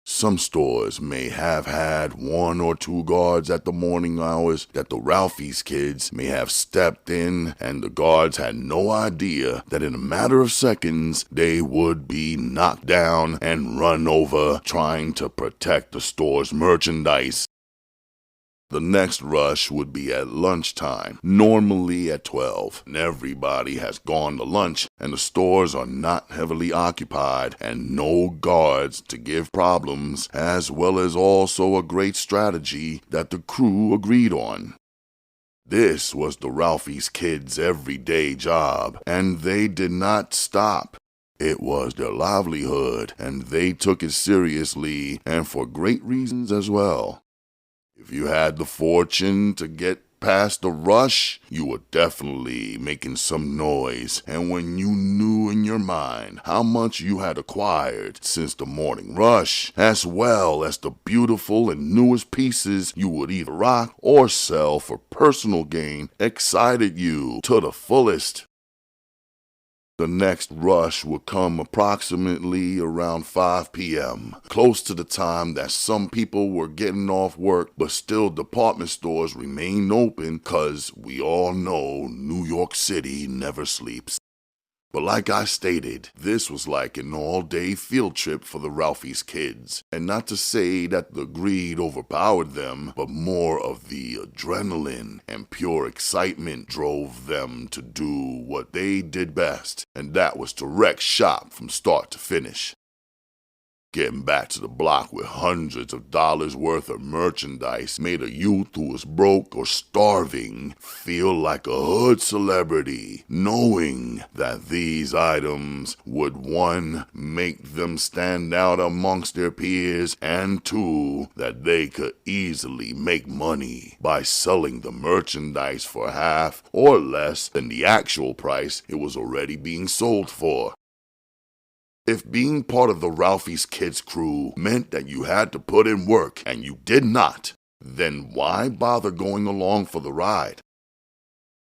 Some stores may have had 1 or 2 guards at the morning hours that the Ralphie's kids may have stepped in, and the guards had no idea that in a matter of seconds they would be knocked down and run over trying to protect the store's merchandise. The next rush would be at lunchtime, normally at 12, and everybody has gone to lunch, and the stores are not heavily occupied, and no guards to give problems, as well as also a great strategy that the crew agreed on. This was the Ralphie's kids' everyday job, and they did not stop. It was their livelihood, and they took it seriously, and for great reasons as well. If you had the fortune to get past the rush, you were definitely making some noise, and when you knew in your mind how much you had acquired since the morning rush, as well as the beautiful and newest pieces you would either rock or sell for personal gain, excited you to the fullest. The next rush would come approximately around 5 p.m., close to the time that some people were getting off work, but still department stores remained open because we all know New York City never sleeps. But like I stated, this was like an all-day field trip for the Ralphie's kids. And not to say that the greed overpowered them, but more of the adrenaline and pure excitement drove them to do what they did best, and that was to wreck shop from start to finish. Getting back to the block with hundreds of dollars worth of merchandise made a youth who was broke or starving feel like a hood celebrity, knowing that these items would 1, make them stand out amongst their peers, and 2, that they could easily make money by selling the merchandise for half or less than the actual price it was already being sold for. If being part of the Ralphie's Kids crew meant that you had to put in work and you did not, then why bother going along for the ride?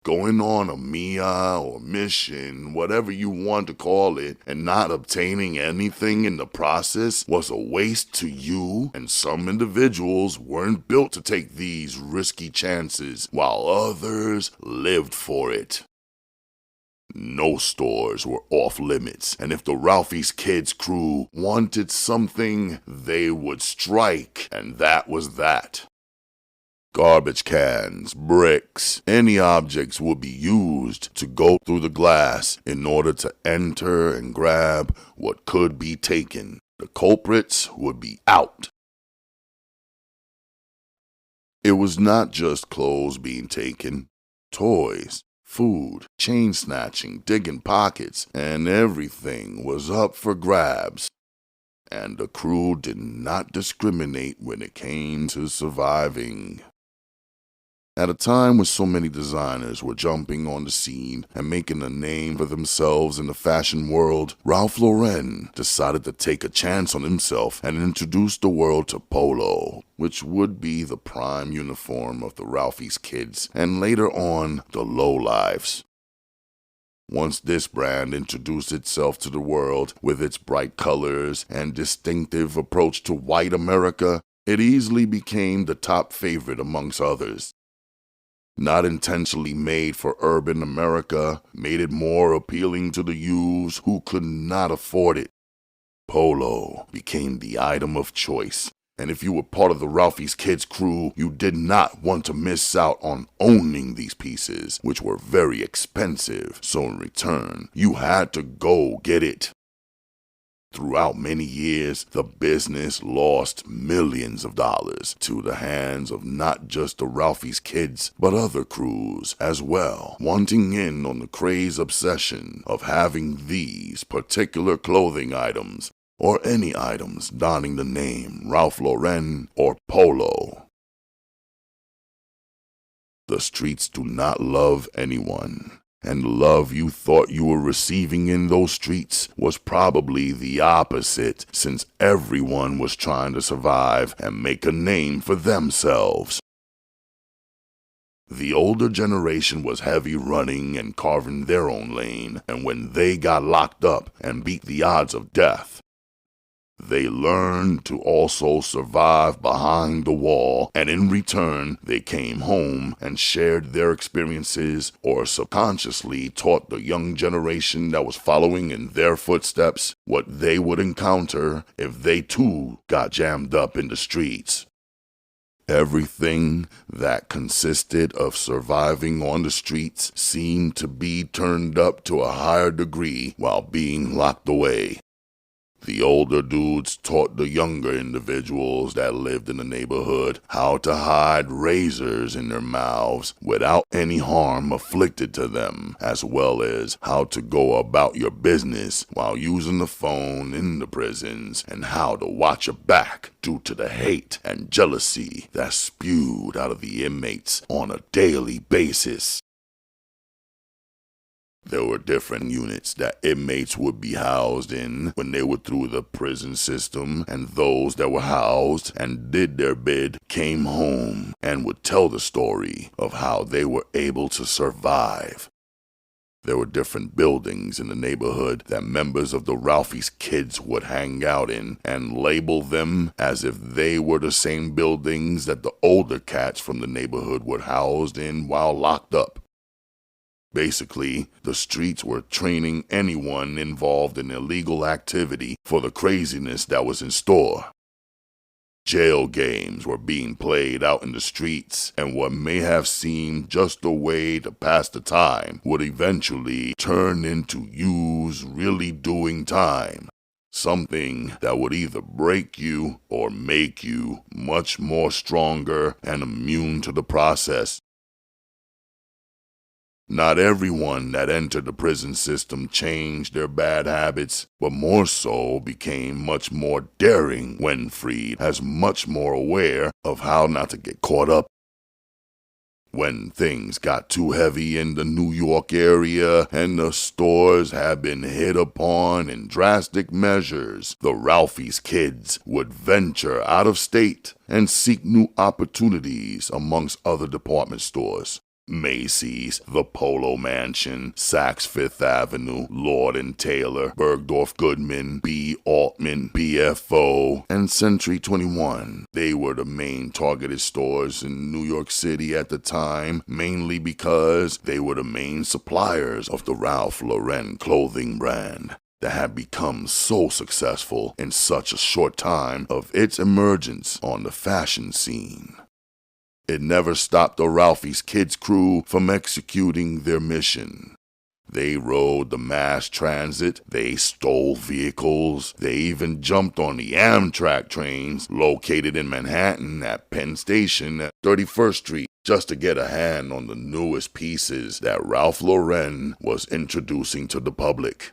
Going on a MIA or mission, whatever you want to call it, and not obtaining anything in the process was a waste to you, and some individuals weren't built to take these risky chances, while others lived for it. No stores were off limits, and if the Ralphie's Kids crew wanted something, they would strike, and that was that. Garbage cans, bricks, any objects would be used to go through the glass in order to enter and grab what could be taken. The culprits would be out. It was not just clothes being taken, toys, food, chain snatching, digging pockets, and everything was up for grabs. And the crew did not discriminate when it came to surviving. At a time when so many designers were jumping on the scene and making a name for themselves in the fashion world, Ralph Lauren decided to take a chance on himself and introduce the world to polo, which would be the prime uniform of the Ralphie's Kids, and later on, the lowlifes. Once this brand introduced itself to the world with its bright colors and distinctive approach to white America, it easily became the top favorite amongst others. Not intentionally made for urban America, made it more appealing to the youths who could not afford it. Polo became the item of choice, and if you were part of the Ralphie's Kids crew, you did not want to miss out on owning these pieces, which were very expensive, so in return, you had to go get it. Throughout many years, the business lost millions of dollars to the hands of not just the Ralphie's kids, but other crews as well, wanting in on the craze obsession of having these particular clothing items, or any items donning the name Ralph Lauren or Polo. The streets do not love anyone. And the love you thought you were receiving in those streets was probably the opposite, since everyone was trying to survive and make a name for themselves. The older generation was heavy running and carving their own lane, and when they got locked up and beat the odds of death, they learned to also survive behind the wall, and in return, they came home and shared their experiences or subconsciously taught the young generation that was following in their footsteps what they would encounter if they too got jammed up in the streets. Everything that consisted of surviving on the streets seemed to be turned up to a higher degree while being locked away. The older dudes taught the younger individuals that lived in the neighborhood how to hide razors in their mouths without any harm afflicted to them, as well as how to go about your business while using the phone in the prisons, and how to watch your back due to the hate and jealousy that's spewed out of the inmates on a daily basis. There were different units that inmates would be housed in when they were through the prison system, and those that were housed and did their bid came home and would tell the story of how they were able to survive. There were different buildings in the neighborhood that members of the Ralphie's kids would hang out in and label them as if they were the same buildings that the older cats from the neighborhood were housed in while locked up. Basically, the streets were training anyone involved in illegal activity for the craziness that was in store. Jail games were being played out in the streets, and what may have seemed just a way to pass the time would eventually turn into yous really doing time. Something that would either break you or make you much more stronger and immune to the process. Not everyone that entered the prison system changed their bad habits, but more so became much more daring when freed, as much more aware of how not to get caught up. When things got too heavy in the New York area and the stores had been hit upon in drastic measures, the Ralphie's kids would venture out of state and seek new opportunities amongst other department stores. Macy's, the Polo Mansion, Saks Fifth Avenue, Lord & Taylor, Bergdoff&Goodman, B. Altman, BFO, and Century 21. They were the main targeted stores in New York City at the time, mainly because they were the main suppliers of the Ralph Lauren clothing brand that had become so successful in such a short time of its emergence on the fashion scene. It never stopped the Ralphie's kids crew from executing their mission. They rode the mass transit, they stole vehicles, they even jumped on the Amtrak trains located in Manhattan at Penn Station at 31st Street just to get a hand on the newest pieces that Ralph Lauren was introducing to the public.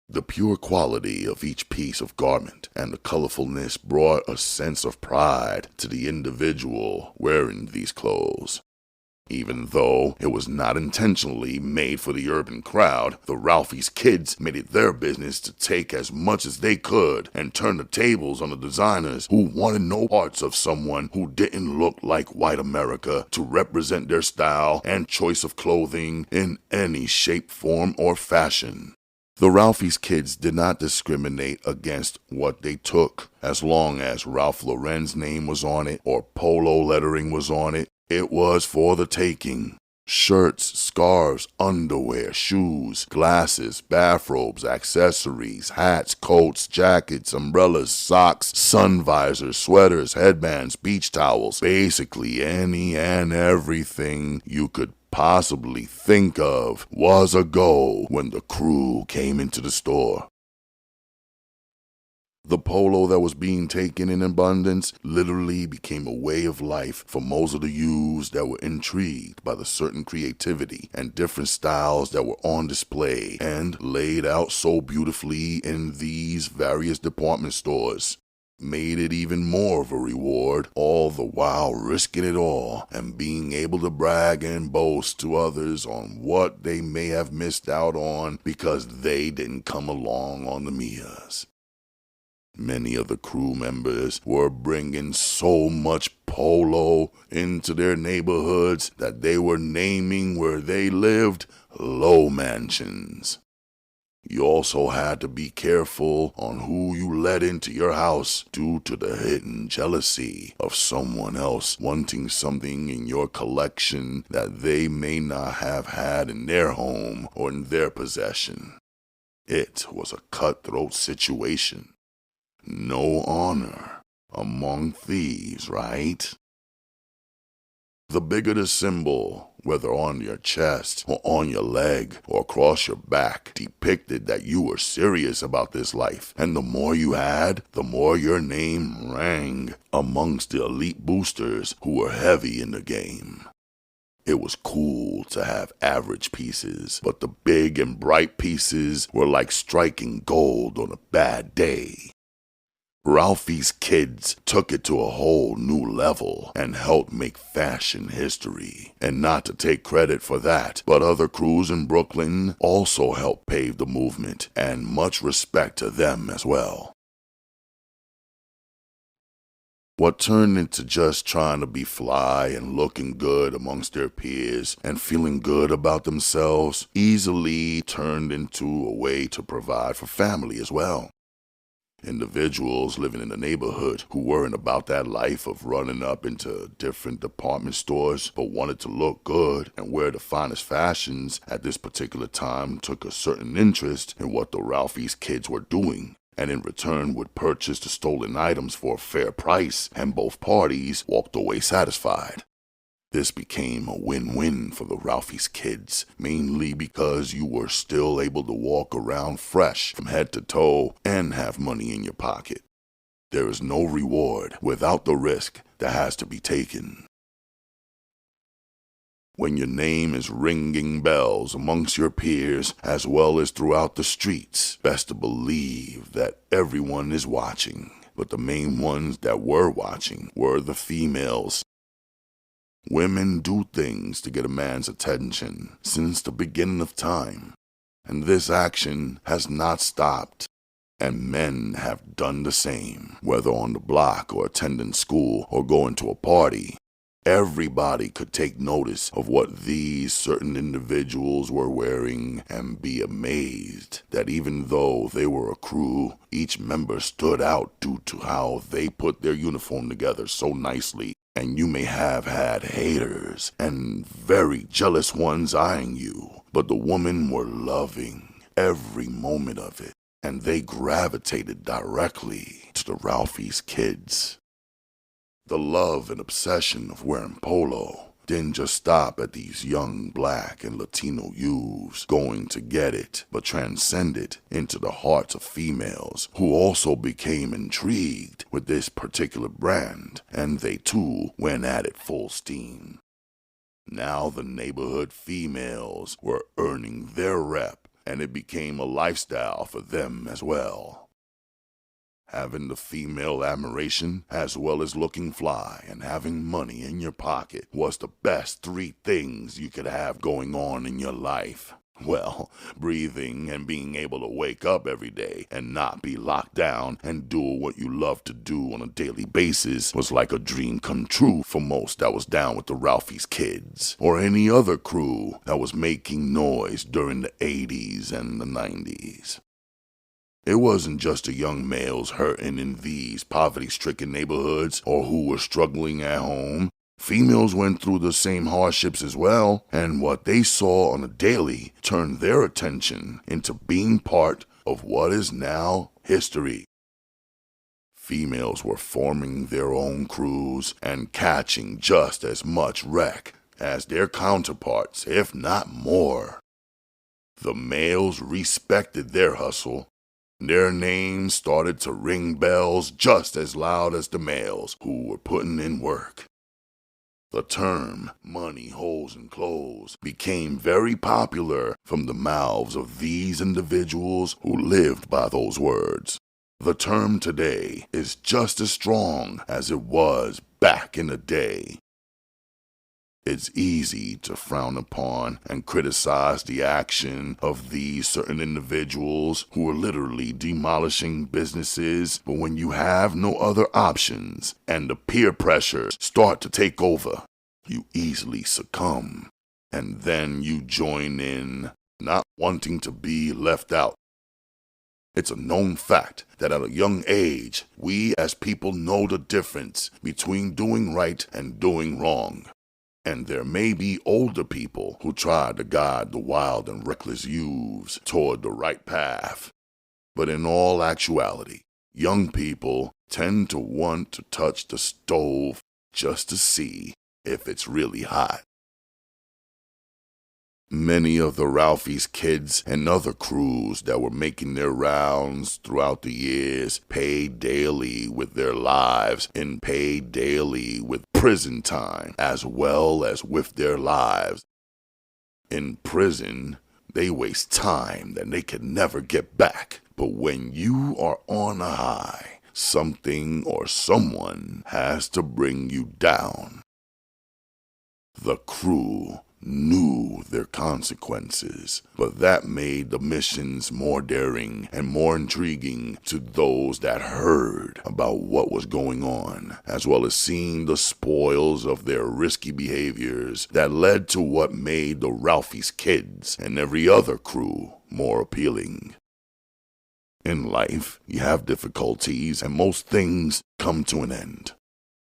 The pure quality of each piece of garment and the colorfulness brought a sense of pride to the individual wearing these clothes. Even though it was not intentionally made for the urban crowd, the Ralphie's kids made it their business to take as much as they could and turn the tables on the designers who wanted no parts of someone who didn't look like white America to represent their style and choice of clothing in any shape, form, or fashion. The Ralphie's kids did not discriminate against what they took, as long as Ralph Lauren's name was on it or Polo lettering was on it. It was for the taking. Shirts, scarves, underwear, shoes, glasses, bathrobes, accessories, hats, coats, jackets, umbrellas, socks, sun visors, sweaters, headbands, beach towels, basically any and everything you could possibly think of was a go when the crew came into the store. The polo that was being taken in abundance literally became a way of life for most of the youths that were intrigued by the certain creativity and different styles that were on display and laid out so beautifully in these various department stores. Made it even more of a reward, all the while risking it all and being able to brag and boast to others on what they may have missed out on because they didn't come along on the Mias. Many of the crew members were bringing so much polo into their neighborhoods that they were naming where they lived low mansions. You also had to be careful on who you let into your house due to the hidden jealousy of someone else wanting something in your collection that they may not have had in their home or in their possession. It was a cutthroat situation. No honor among thieves, right? The bigger the symbol, whether on your chest or on your leg or across your back, depicted that you were serious about this life, and the more you had, the more your name rang amongst the elite boosters who were heavy in the game. It was cool to have average pieces, but the big and bright pieces were like striking gold on a bad day. RALPHIE'S Kids took it to a whole new level and helped make fashion history. And not to take credit for that, but other crews in Brooklyn also helped pave the movement, and much respect to them as well. What turned into just trying to be fly and looking good amongst their peers and feeling good about themselves easily turned into a way to provide for family as well. Individuals living in the neighborhood who weren't about that life of running up into different department stores but wanted to look good and wear the finest fashions at this particular time took a certain interest in what the RALPHIE'S kids were doing, and in return would purchase the stolen items for a fair price, and both parties walked away satisfied. This became a win-win for the RALPHIE'S kids, mainly because you were still able to walk around fresh from head to toe and have money in your pocket. There is no reward without the risk that has to be taken. When your name is ringing bells amongst your peers as well as throughout the streets, best to believe that everyone is watching. But the main ones that were watching were the females. Women do things to get a man's attention since the beginning of time, and this action has not stopped, and men have done the same, whether on the block or attending school or going to a party. Everybody could take notice of what these certain individuals were wearing and be amazed that even though they were a crew, each member stood out due to how they put their uniform together so nicely. And you may have had haters and very jealous ones eyeing you, but the women were loving every moment of it, and they gravitated directly to the RALPHIE'S kids. The love and obsession of wearing polo didn't just stop at these young black and Latino youths going to get it, but transcended into the hearts of females who also became intrigued with this particular brand, and they too went at it full steam. Now the neighborhood females were earning their rep, and it became a lifestyle for them as well. Having the female admiration, as well as looking fly and having money in your pocket, was the best 3 things you could have going on in your life. Well, breathing and being able to wake up every day and not be locked down and do what you love to do on a daily basis was like a dream come true for most that was down with the RALPHIE'S kids, or any other crew that was making noise during the 80s and the 90s. It wasn't just the young males hurting in these poverty-stricken neighborhoods or who were struggling at home. Females went through the same hardships as well, and what they saw on a daily turned their attention into being part of what is now history. Females were forming their own crews and catching just as much wreck as their counterparts, if not more. The males respected their hustle, Their names started to ring bells just as loud as the males who were putting in work. The term money, hoes, and clothes became very popular from the mouths of these individuals who lived by those words. The term today is just as strong as it was back in the day. It's easy to frown upon and criticize the action of these certain individuals who are literally demolishing businesses, but when you have no other options and the peer pressures start to take over, you easily succumb, and then you join in, not wanting to be left out. It's a known fact that at a young age, we as people know the difference between doing right and doing wrong. And there may be older people who try to guide the wild and reckless youths toward the right path. But in all actuality, young people tend to want to touch the stove just to see if it's really hot. Many of the RALPHIE'S kids and other crews that were making their rounds throughout the years paid daily with their lives and paid daily with prison time as well as with their lives. In prison, they waste time that they can never get back. But when you are on a high, something or someone has to bring you down. The crew knew their consequences, but that made the missions more daring and more intriguing to those that heard about what was going on, as well as seeing the spoils of their risky behaviors that led to what made the RALPHIE'S kids and every other crew more appealing. In life, you have difficulties and most things come to an end.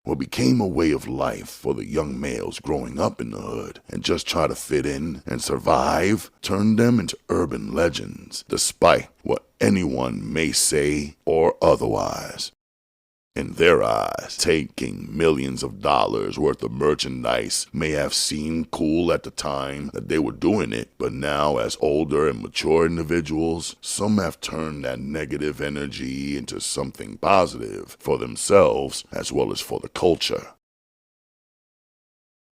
What became a way of life for the young males growing up in the hood and just try to fit in and survive turned them into urban legends, despite what anyone may say or otherwise. In their eyes, taking millions of dollars worth of merchandise may have seemed cool at the time that they were doing it, but now as older and mature individuals, some have turned that negative energy into something positive for themselves as well as for the culture.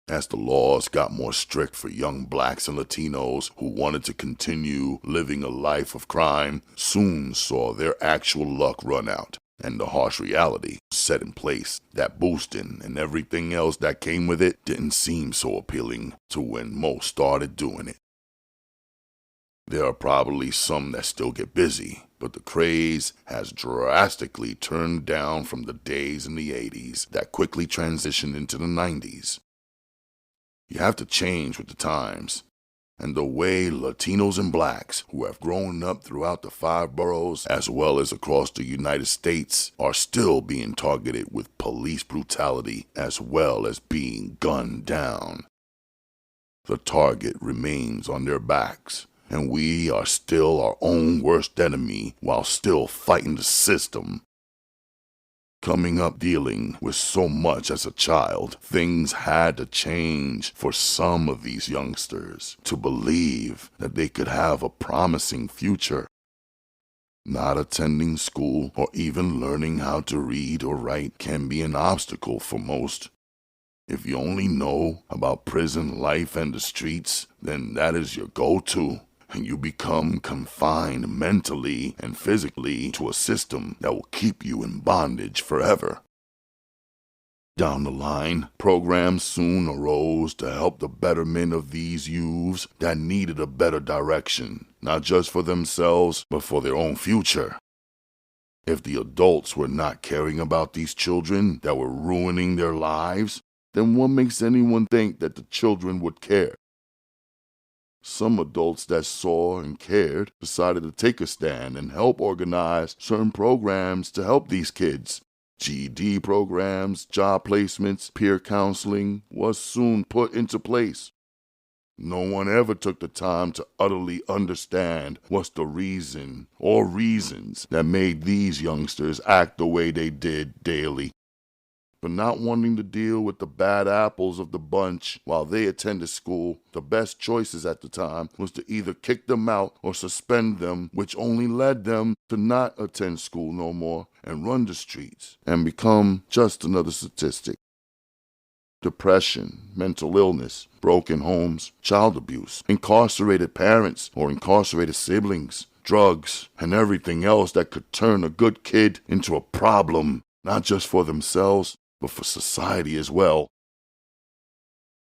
As the laws got more strict for young blacks and Latinos who wanted to continue living a life of crime, soon saw their actual luck run out. And the harsh reality set in place that boosting and everything else that came with it didn't seem so appealing to when most started doing it. There are probably some that still get busy, but the craze has drastically turned down from the days in the 80s that quickly transitioned into the 90s. You have to change with the times. And the way Latinos and blacks who have grown up throughout the 5 boroughs as well as across the United States are still being targeted with police brutality as well as being gunned down. The target remains on their backs, and we are still our own worst enemy while still fighting the system. Coming up dealing with so much as a child, things had to change for some of these youngsters to believe that they could have a promising future. Not attending school or even learning how to read or write can be an obstacle for most. If you only know about prison life and the streets, then that is your go-to. And you become confined mentally and physically to a system that will keep you in bondage forever. Down the line, programs soon arose to help the betterment of these youths that needed a better direction, not just for themselves, but for their own future. If the adults were not caring about these children that were ruining their lives, then what makes anyone think that the children would care? Some adults that saw and cared decided to take a stand and help organize certain programs to help these kids. GED programs, job placements, peer counseling was soon put into place. No one ever took the time to utterly understand what's the reason or reasons that made these youngsters act the way they did daily. For not wanting to deal with the bad apples of the bunch while they attended school, the best choices at the time was to either kick them out or suspend them, which only led them to not attend school no more and run the streets and become just another statistic. Depression, mental illness, broken homes, child abuse, incarcerated parents or incarcerated siblings, drugs, and everything else that could turn a good kid into a problem, not just for themselves, but for society as well.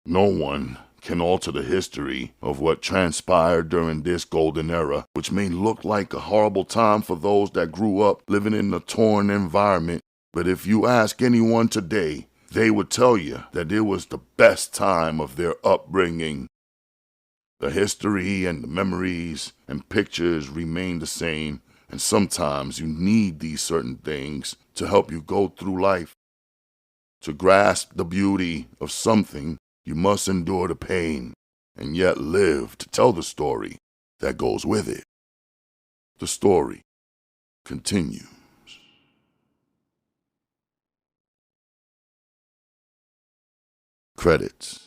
No one can alter the history of what transpired during this golden era, which may look like a horrible time for those that grew up living in a torn environment, but if you ask anyone today, they would tell you that it was the best time of their upbringing. The history and the memories and pictures remain the same, and sometimes you need these certain things to help you go through life. To grasp the beauty of something, you must endure the pain, and yet live to tell the story that goes with it. The story continues. Credits: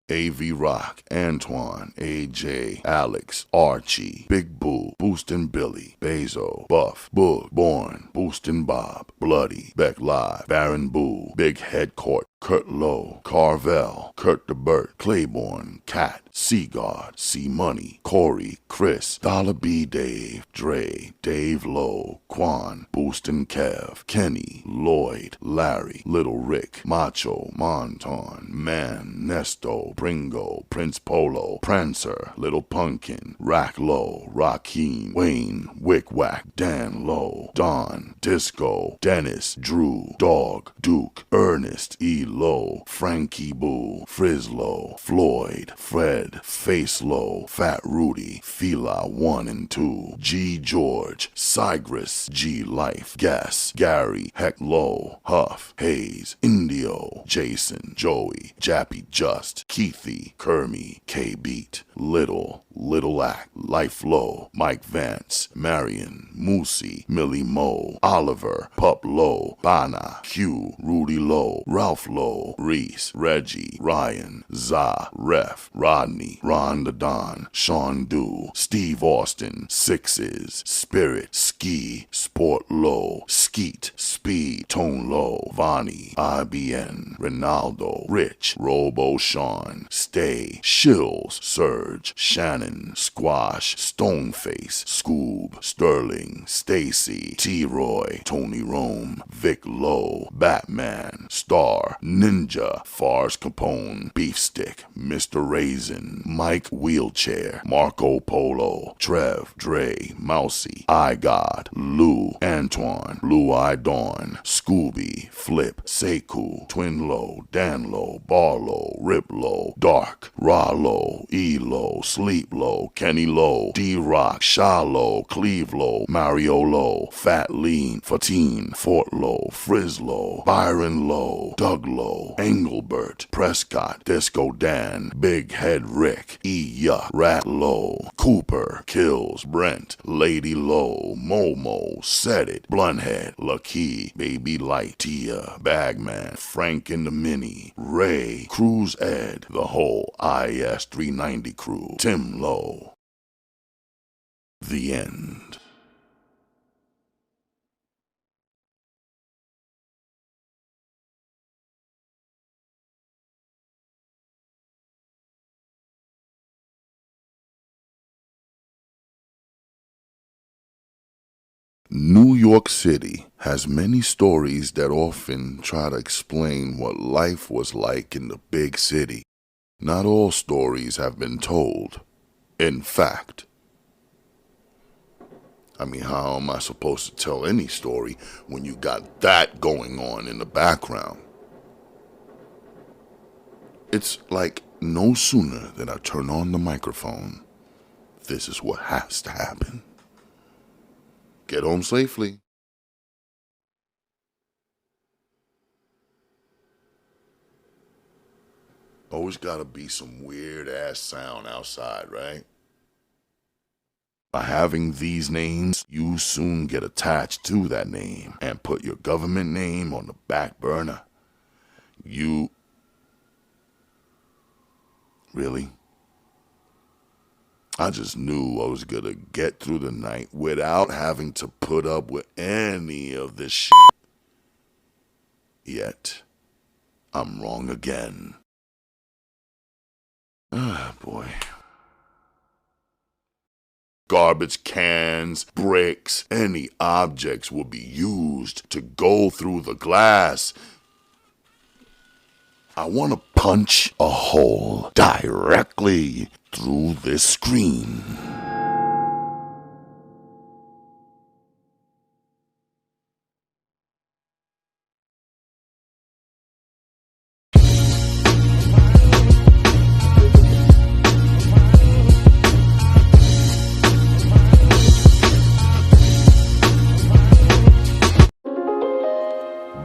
A.V. Rock, Antoine, A.J., Alex, Archie, Big Boo, Boostin' Billy, Bezo, Buff, Boog, Born, Boostin' Bob, Bloody, Beck Live, Baron Boo, Big Head Court, Kurt Lowe, Carvel, Kurt DeBert, Claiborne, Cat, Seagard, C-Money, Corey, Chris, Dollar B Dave, Dre, Dave Lowe, Quan, Boostin' Kev, Kenny, Lloyd, Larry, Little Rick, Macho, Monton, Man, Nesto, Pringo, Prince Polo, Prancer, Little Pumpkin, Rack Lowe, Rakeem, Wayne, Wick Wack, Dan Lowe, Don, Disco, Dennis, Drew, Dog, Duke, Ernest, E. Lowe, Frankie Boo, Frizzlo, Floyd, Fred, Face Low, Fat Rudy, Fila 1 and 2, G. George, Cygris, G. Life, Guess, Gary, Heck Low, Huff, Hayes, Indio, Jason, Joey, Jappy Just, Keithy, Kermie, K. Beat, Little, Little Act, Life Low, Mike Vance, Marion, Moosey, Millie Moe, Oliver, Pup Low, Bana, Q, Rudy Low, Ralph Low, Reese, Reggie, Ryan, Za, Ref, Rodney, Ron the Don, Sean Dew, Steve Austin, Sixes, Spirit, Ski, Sport Low, Skeet, Speed, Tone Low, Vonnie, IBN, Ronaldo, Rich, Robo Sean, Stay, Shills, Surge, Shannon, Squash, Stoneface, Scoob, Sterling, Stacy, T-Roy, Tony Rome, Vic Low, Batman, Star, Ninja, Fars Capone, Beefstick, Mr. Raisin, Mike Wheelchair, Marco Polo, Trev, Dre, Mousy, iGod, Lou, Antoine, Blue Eye Dawn, Scooby, Flip, Sekou, Twin Low, Dan Low, Barlow, Rip Low, Dark, Ra Low, E Low, Sleep Low, Kenny Low, D-Rock, Shallow, Cleve Low, Mario Low, Fat Lean, Fatine, Fort Low, Frizz Low, Byron Low, Doug Low, Engelbert, Prescott, Disco Dan, Big Head Rick, E Yuck, Rat Low, Cooper, Kills, Brent, Lady Low, Momo, Set It, Blunthead, Lucky, Baby Light, Tia, Bagman, Frank and the Mini, Ray, Cruz Ed, the whole IS 390 crew, Tim Low. The end. New York City has many stories that often try to explain what life was like in the big city. Not all stories have been told. In fact, how am I supposed to tell any story when you got that going on in the background? It's like no sooner than I turn on the microphone, this is what has to happen. Get home safely. Always gotta be some weird ass sound outside, right? By having these names, you soon get attached to that name and put your government name on the back burner. Really? I just knew I was gonna get through the night without having to put up with any of this shit. Yet, I'm wrong again. Ah, boy. Garbage cans, bricks, any objects will be used to go through the glass. I want to punch a hole directly through this screen.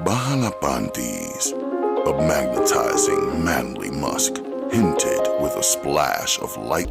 Bahanapantis, a magnetizing manly musk, hinted with a splash of light